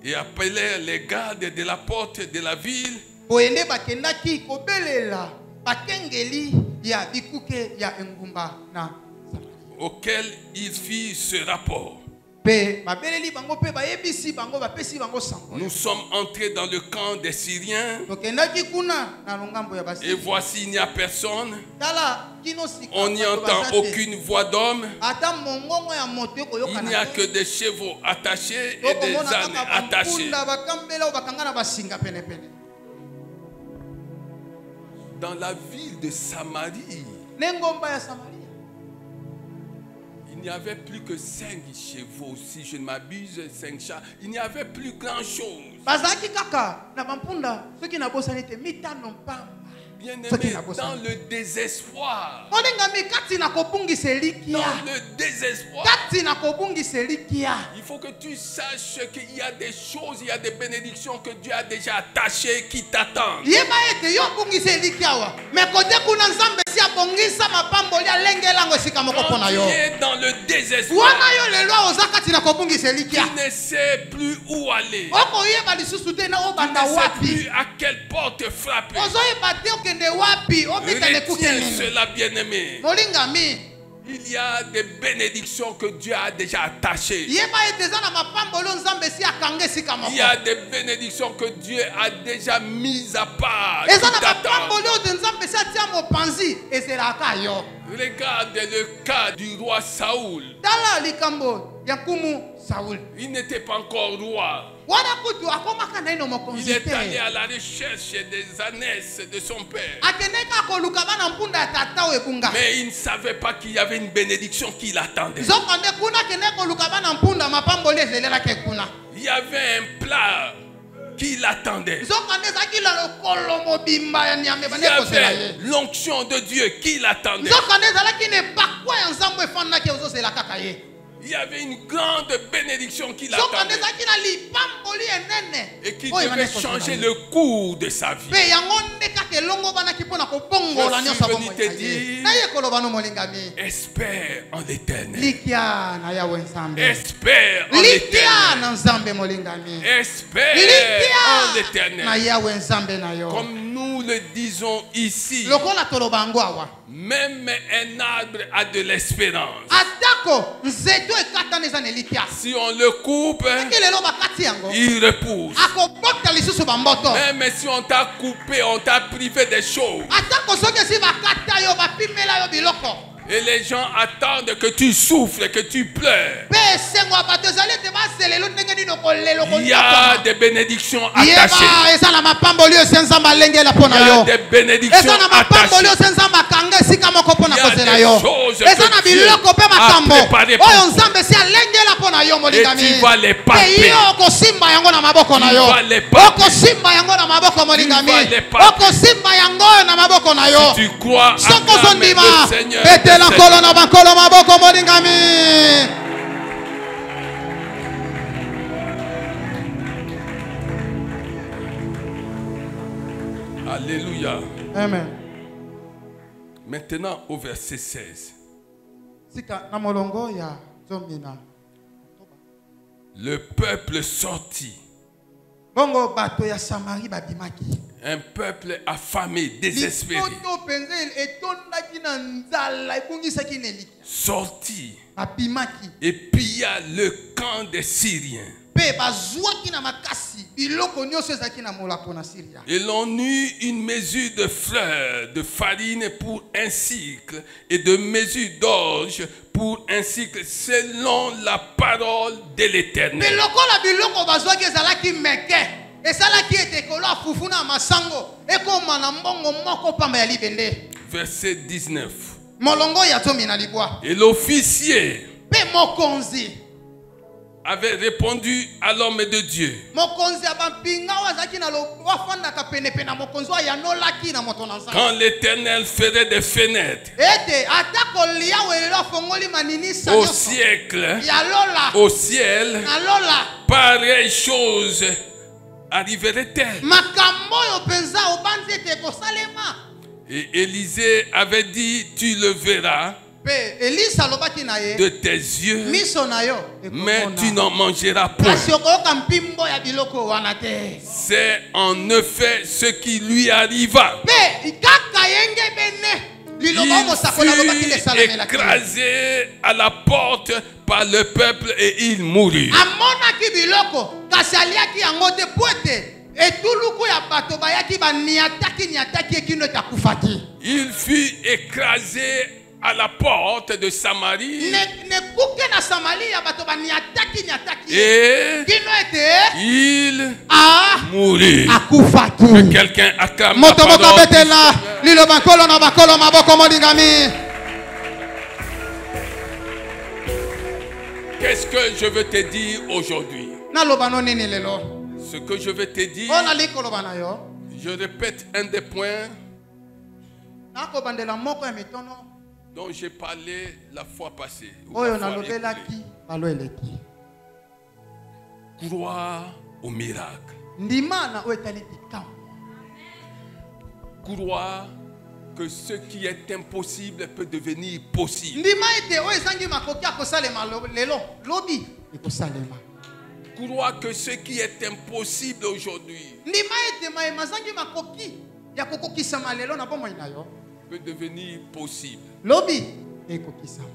et appelèrent les gardes de la porte de la ville. Auquel il fit ce rapport. Nous sommes entrés dans le camp des Syriens. Et voici, il n'y a personne. On n'y entend aucune voix d'homme. Il n'y a que des chevaux attachés et des ânes attachés. Dans la ville de Samarie, il n'y avait plus que 5 chevaux, si je ne m'abuse, 5 chats. Il n'y avait plus grand chose. Bien-aimé, dans le désespoir. Dans le désespoir. Il faut que tu saches qu'il y a des choses, il y a des bénédictions que Dieu a déjà attachées qui t'attendent. Quand tu es dans le désespoir, tu ne sais plus où aller. Tu ne sais plus à quelle porte frapper. Retiens cela, bien-aimé. Il y a des bénédictions que Dieu a déjà attachées. Il y a des bénédictions que Dieu a déjà mises à part. Regarde le cas du roi Saoul. Il n'était pas encore roi. Il est allé à la recherche des ânesses de son père. Mais il ne savait pas qu'il y avait une bénédiction qui l'attendait. Il y avait un plat qui l'attendait. Il y avait l'onction de Dieu qui l'attendait. Il y avait une grande bénédiction qui l'attendait et qui devait changer le cours de sa vie. Je suis venu te dire, espère en l'Éternel. Espère en l'Éternel. Espère en l'Éternel. Comme nous nous le disons ici, lokola toloba yango awa même un arbre a de l'espérance. atako nzeto ekatana eza na elikya Si on le coupe, ndenge lelo bakati yango il repousse. akobota lisusu bamboto Même si on t'a coupé, on t'a privé des choses. atako soki esi bakata yo bapimela yo biloko Et les gens attendent que tu souffles, que tu pleures. mpe esengo ya bato ezali ete baselelo ndenge nini okolela Il y a des bénédictions attachées. yeba eza na mapamboli oyo ese nzambe alengela mpo na Il y a yo des bénédictions eza na mapamboli attachées. oyo ese nzambe akanga esika moko mpo na Il y a kozela des yo choses eza na que Dieu biloko mpe a makambo préparé pour oyo toi. nzambe esi alengela mpo na yo molingami Et tu vas les palper. mpe yo okosimba yango na maboko na Tu yo vas les palper. okosimba yango na maboko molingami vas les palper. okosimba yango oyo na maboko na yo Si tu crois, soko acclame ozondima le Seigneur. betela le nkolo Seigneur. na bankolo maboko molingami Alléluia. amen Maintenant au verset 16. sika na molongo ya zomi na Le peuple sortit. bongo bato ya samari babimaki Un peuple affamé, désespéré. lipoto mpenza etondaki na nzala ebungisaki na eliki Sortit babimaki et pilla le camp des Syriens. mpe bazwaki na makasi biloko nyonso ezalaki na molako na siria Et l'on eut une mesure de fleurs de farine pour un cycle et de mesure d'orge pour un cycle selon la parole de mpe l'Éternel. lokola biloko bazwaki ezalaki meke esalaki ete ekolo ya fufu na masango ekoma na mbongo moko pamba ya libende Verset 19. molongo ya zomi na libwa Et l'officier mpe mokonzi avait répondu à l'homme de Dieu. mokonzi ya bampinga oyo azalaki na wafandaka penepene na mokonzi oyo ayanolaki na moto na nzambe Quand l'Éternel ferait des fenêtres ete atako liawe lelo afongoli maninisa au nyonso siècle, ya lola au ciel, na lola pareille chose arriverait-elle? makambo oyo mpenza obandi ete ekosalema Et Élisée avait dit, tu le verras mpe elisa alobaki na ye de tes yeux, miso na yo mais tu ekomona n'en mangeras point. kasi okoyoka mpimbo ya biloko wana te C'est en effet ce qui lui arriva. mpe kaka yenge bene liloba oyo mosakoli alobaki Il fut lesalamelaki écrasé à la porte par le peuple et il mourut. amonaki biloko kasi aliaki yango te po ete etuluku ya bato bayaki baniataki ekino ete akufaki Il fut écrasé à la porte de Samarie nekuke na samali ya bato baniataki et kino ete il a mourut. akufaki Quelqu'un acclame la moto moko parole. abetela liloba nkolo na bakolo maboko molingami Qu'est-ce que je veux te dire aujourd'hui? naloba no nini lelo Ce que je veux te dire, oyo nali koloba na yo je répète un des points nakobandela moko ya mitono dont j'ai parlé la fois passée. ou oyo la fois nalobelaki balo eleki écoulée. Croire au miracle. ndima na oyo etali bikambo Croire que ce qui est impossible peut devenir possible. ndima ete oyo ezangi makoki ya kosalema lelo lobi ekosalema Croire que ce qui est impossible aujourd'hui ndima ete mayema azangi makoki ya kokokisama lelo na bomoi na yo peut devenir possible. lobi ekokisama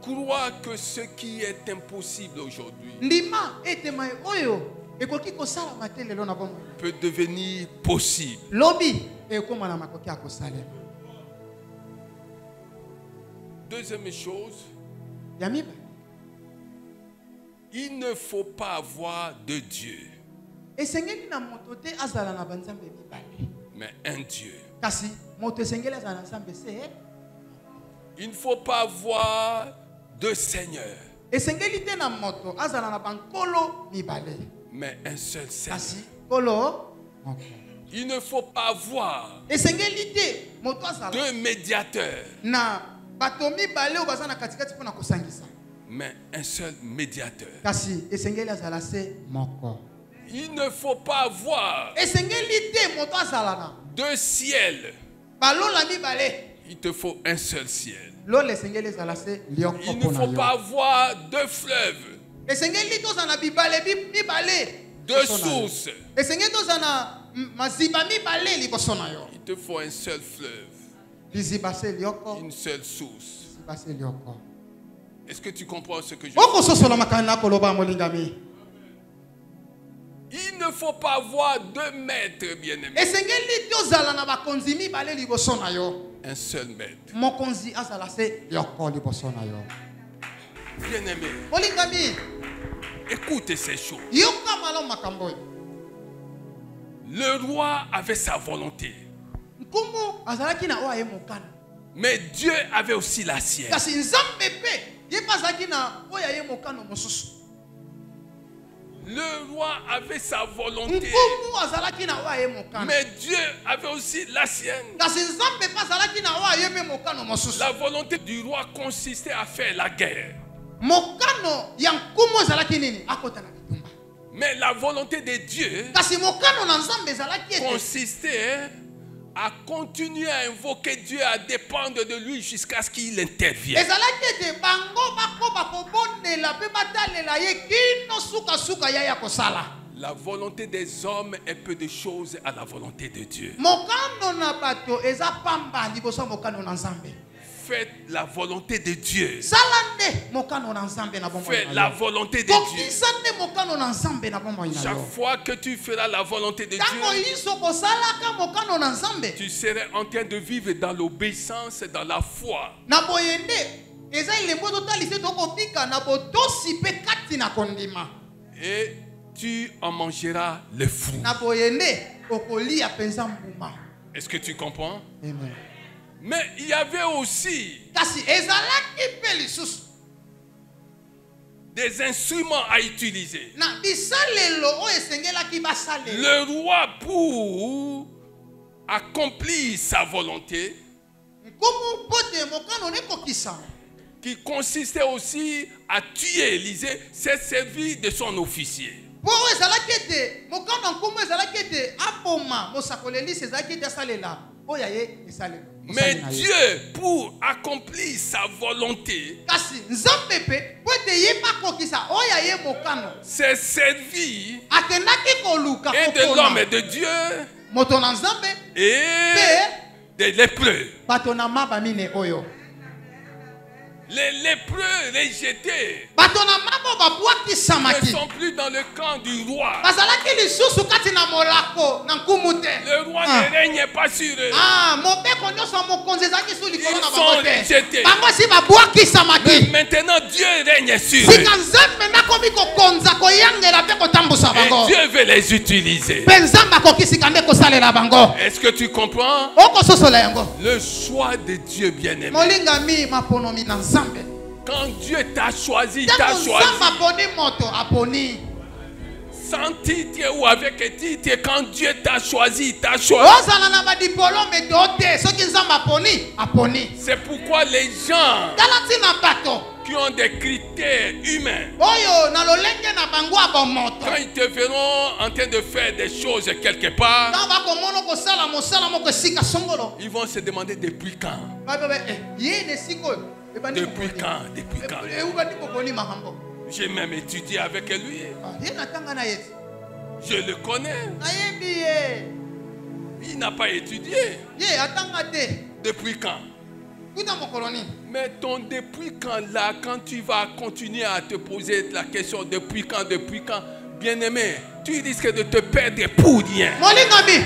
Croire que ce qui est impossible aujourd'hui ndima ete mai oyo ekoki kosalama te lelo na bomoi peut devenir possible. lobi ekoma na makoki ya kosalema Deuxième chose, ya mibale il ne faut pas avoir de Dieu, esengeli na moto te azala na banzambe mibale mais un Dieu. kasi moto esengeli azala na nzambe se Il ne faut pas avoir deux seigneurs, esengeli te na moto azala na bankolo mibale mais un seul Seigneur. kasi kolo moko Il ne faut pas avoir esengeli te moto azala deux médiateurs, na bato mibale oyo baza na katikati mpona kosangisa mais un seul médiateur. kasi esengeli azala se moko Il ne faut pas avoir esengeli te moto azala na deux ciels. balola mibale Il te faut un seul ciel. lola esengeli ezala se lioko Il ne mpona faut pas yo avoir deux fleuves, esengeli tozana bibale bibale deux sources. esengeli tozana maziba mibale liboso na yo. Il te faut un seul fleuve, liziba se lioko une seule source. liziba se lioko. Est-ce que tu comprends ce que je oko dis? sosola makana koloba molingami. Il ne faut pas avoir deux maîtres, bien-aimés. esengeli tozala na bakonzi mibale liboso na yo. Un seul maître. mokonzi azala se lioko liboso na yo. Bien-aimé, molingami écoute ces choses. yoka malamu makambo oyo. Le roi avait sa volonté, nkumu azalaki na oyo aye mokano. mais Dieu avait aussi la sienne. kasi nzambe mpe ye mpe azalaki na oyo aye mokano mosusu. Le roi avait sa volonté, nkumu azalaki na oyo aye mokano. mais Dieu avait aussi la sienne. kasi nzambe mpe azalaki na oyo aye mpe mokano mosusu. La volonté du roi consistait à faire la guerre. mokano ya nkumu ezalaki nini akota na bitumba. Mais la volonté de Dieu kasi mokano na nzambe ezalaki ete consistait à continuer à invoquer Dieu, à dépendre de lui jusqu'à ce qu'il intervienne. ezalaki ete bango bakoba kobondela mpe batalela ye kino sukasuka ya kosala. La volonté des hommes est peu de choses à la volonté de Dieu. mokano na bato eza pamba liboso ya mokano na nzambe. Faites la volonté de Dieu. sala nde mokano na nzambe na bomoi Fais na la yo. volonté de Dieu. kokisa nde mokano na nzambe na bomoi na Chaque yo. fois que tu feras la volonté de ntango Dieu, yiso kosalaka mokano na nzambe tu serais en train de vivre dans l'obéissance, dans la foi. na boye nde eza elembo totalise tokobika na botosi mpe kati na kondima. Et tu en mangeras le fruit. na boye nde okolia mpenza mbuma. Est-ce que tu comprends? Amen. Mais il y avait aussi kasi ezalaki mpe lisusu des instruments à utiliser. na bisalelo oyo esengelaki basalela. Le roi, pour accomplir sa volonté, nkumu mpo te mokano nekokisa qui consistait aussi à tuer Élisée, s'est servi de son officier. mpo oyo ezalaki ete mokano ya nkumu ezalaki ete aboma mosakolelisi ezalaki ete asalela oyo aye esalelo. Mais Dieu, pour accomplir sa volonté, kasi nzambe mpe mpo ete ye mpe akokisa oyo aye mokano s'est servi akendaki koluka et de l'homme kokona et de Dieu moto na nzambe et mpe des lépreux. bato na maba mine oyo. Les lépreux rejetés bato na maba ne babwakisamaki sont plus dans le camp du roi. bazalaki lisusu kati na molako na nkumu te. Le roi ne règne pas sur eux. mobeko nyonso ya mokonzi ezalaki su likolo na Ils bango sont te. rejetés. bango si babwakisamaki. Maintenant, Dieu règne sur sika eux. nzambe nakomi kokonza koyangela mpe kotambusa Et bango. Dieu veut les utiliser. mpe nzambe akoki sika nde kosalela bango. Est-ce que tu comprends? okososola yango. Le choix de Dieu bien-aimé. molingami maponomi na nzambe. Quand Dieu t'a choisi, il t'a ntango nzambe choisi. aponi moto aponi. Sans titre ou avec titre, quand Dieu t'a choisi, il t'a choisi. ozala na badiplome to te soki nzambe aponi. C'est pourquoi les gens tala ntina bato qui ont des critères humains, oyo na lolenge na bango ya bomoto quand ils te verront en train de faire des choses quelque part, ntango bakomona kosala mosala moko esika songolo ils vont se demander depuis quand. ye na esika oyo Depuis quand? Depuis quand? ebandi kokoni makambo. J'ai même étudié avec lui. ye na ntanga na ye Je le connais. nayebi ye Il n'a pas étudié. ye atanga te Depuis quand? kuta mokolo nini. Mais ton depuis quand là, quand tu vas continuer à te poser la question depuis quand, bien-aimé, tu risques de te perdre pour rien. molingami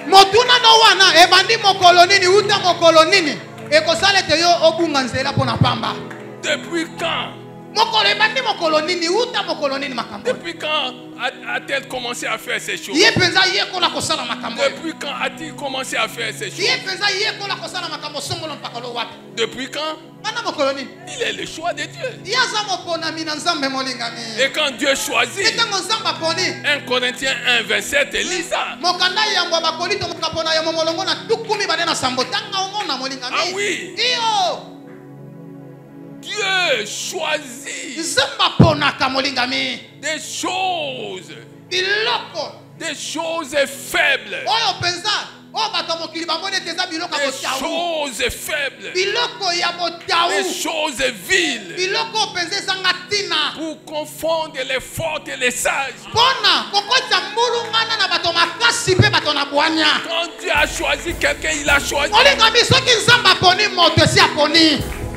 motuna no wana ebandi mokolo nini uta mokolo nini ekosala ete yo obunga nzela mpo na pamba. Depuis quand? mokolo ebandi mokolo nini uta mokolo nini makambo. Depuis quand a-t-elle commencé à faire ces choses? ye mpenza ye kola kosala makambo. Depuis quand a-t-il commencé à faire ces choses? ye mpenza ye kola kosala makambo songolo mpaka lo wapi. Depuis quand? banda mokolo nini. Il est le choix de Dieu. ye aza moponami na nzambe molingami. Et quand Dieu choisit, etango nzambe aponi 1 Corinthiens 1:27, Elisa. mokanda yango ya bakoli to mokapona ya momolongo na tukumi bade na sambo tanga omona molingami. Ah oui. iyo Dieu choisit nzambe aponaka molingami des choses biloko faibles oyo mpenza Les choses faibles. Les choses viles. Pour confondre les fortes et les sages. Quand Dieu a choisi quelqu'un, il a choisi.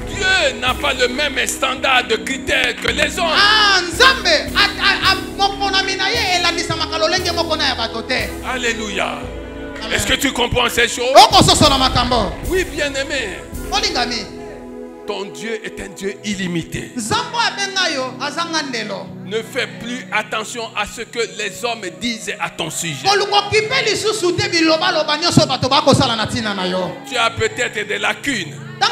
Dieu n'a pas le même standard de critères que les autres. Alléluia. Est-ce que tu comprends ces choses? Oui, bien-aimé. Ton Dieu est un Dieu illimité. Ne fais plus attention à ce que les hommes disent à ton sujet. Tu as peut-être des lacunes. Tu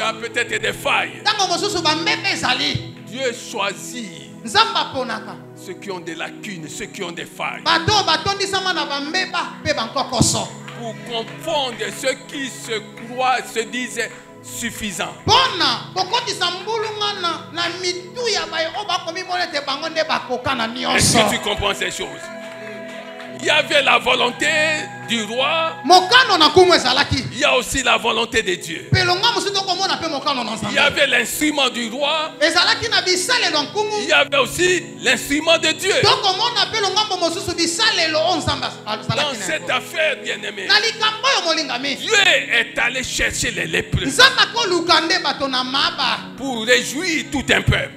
as peut-être des failles. Dieu choisit ceux qui ont des lacunes, ceux qui ont des failles. Pour confondre ceux qui se croient, se disent suffisants. Est-ce que tu comprends ces choses? Il y avait la volonté du roi. Il y a aussi la volonté de Dieu. Il y avait l'instrument du roi. Il y avait aussi l'instrument de Dieu. Dans cette affaire, bien-aimé, Dieu est allé chercher les lépreux pour réjouir tout un peuple.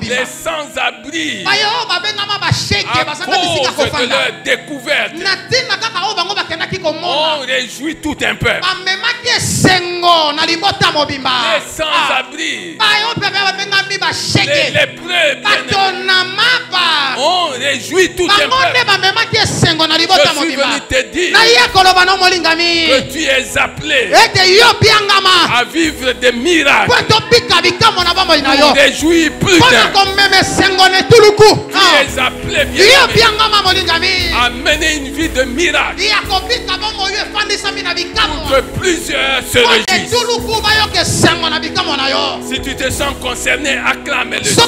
Les sans-abri, à cause de leur découverte, on réjouit tout un peuple. Les sans-abri, les lépreux, on réjouit tout un peuple. Je suis venu te dire que tu es appelé à vivre des miracles pour réjouir plus d'un. Tu es appelé à mener une vie de miracle pour que plusieurs se réjouissent. Si tu te sens concerné, acclame le Seigneur.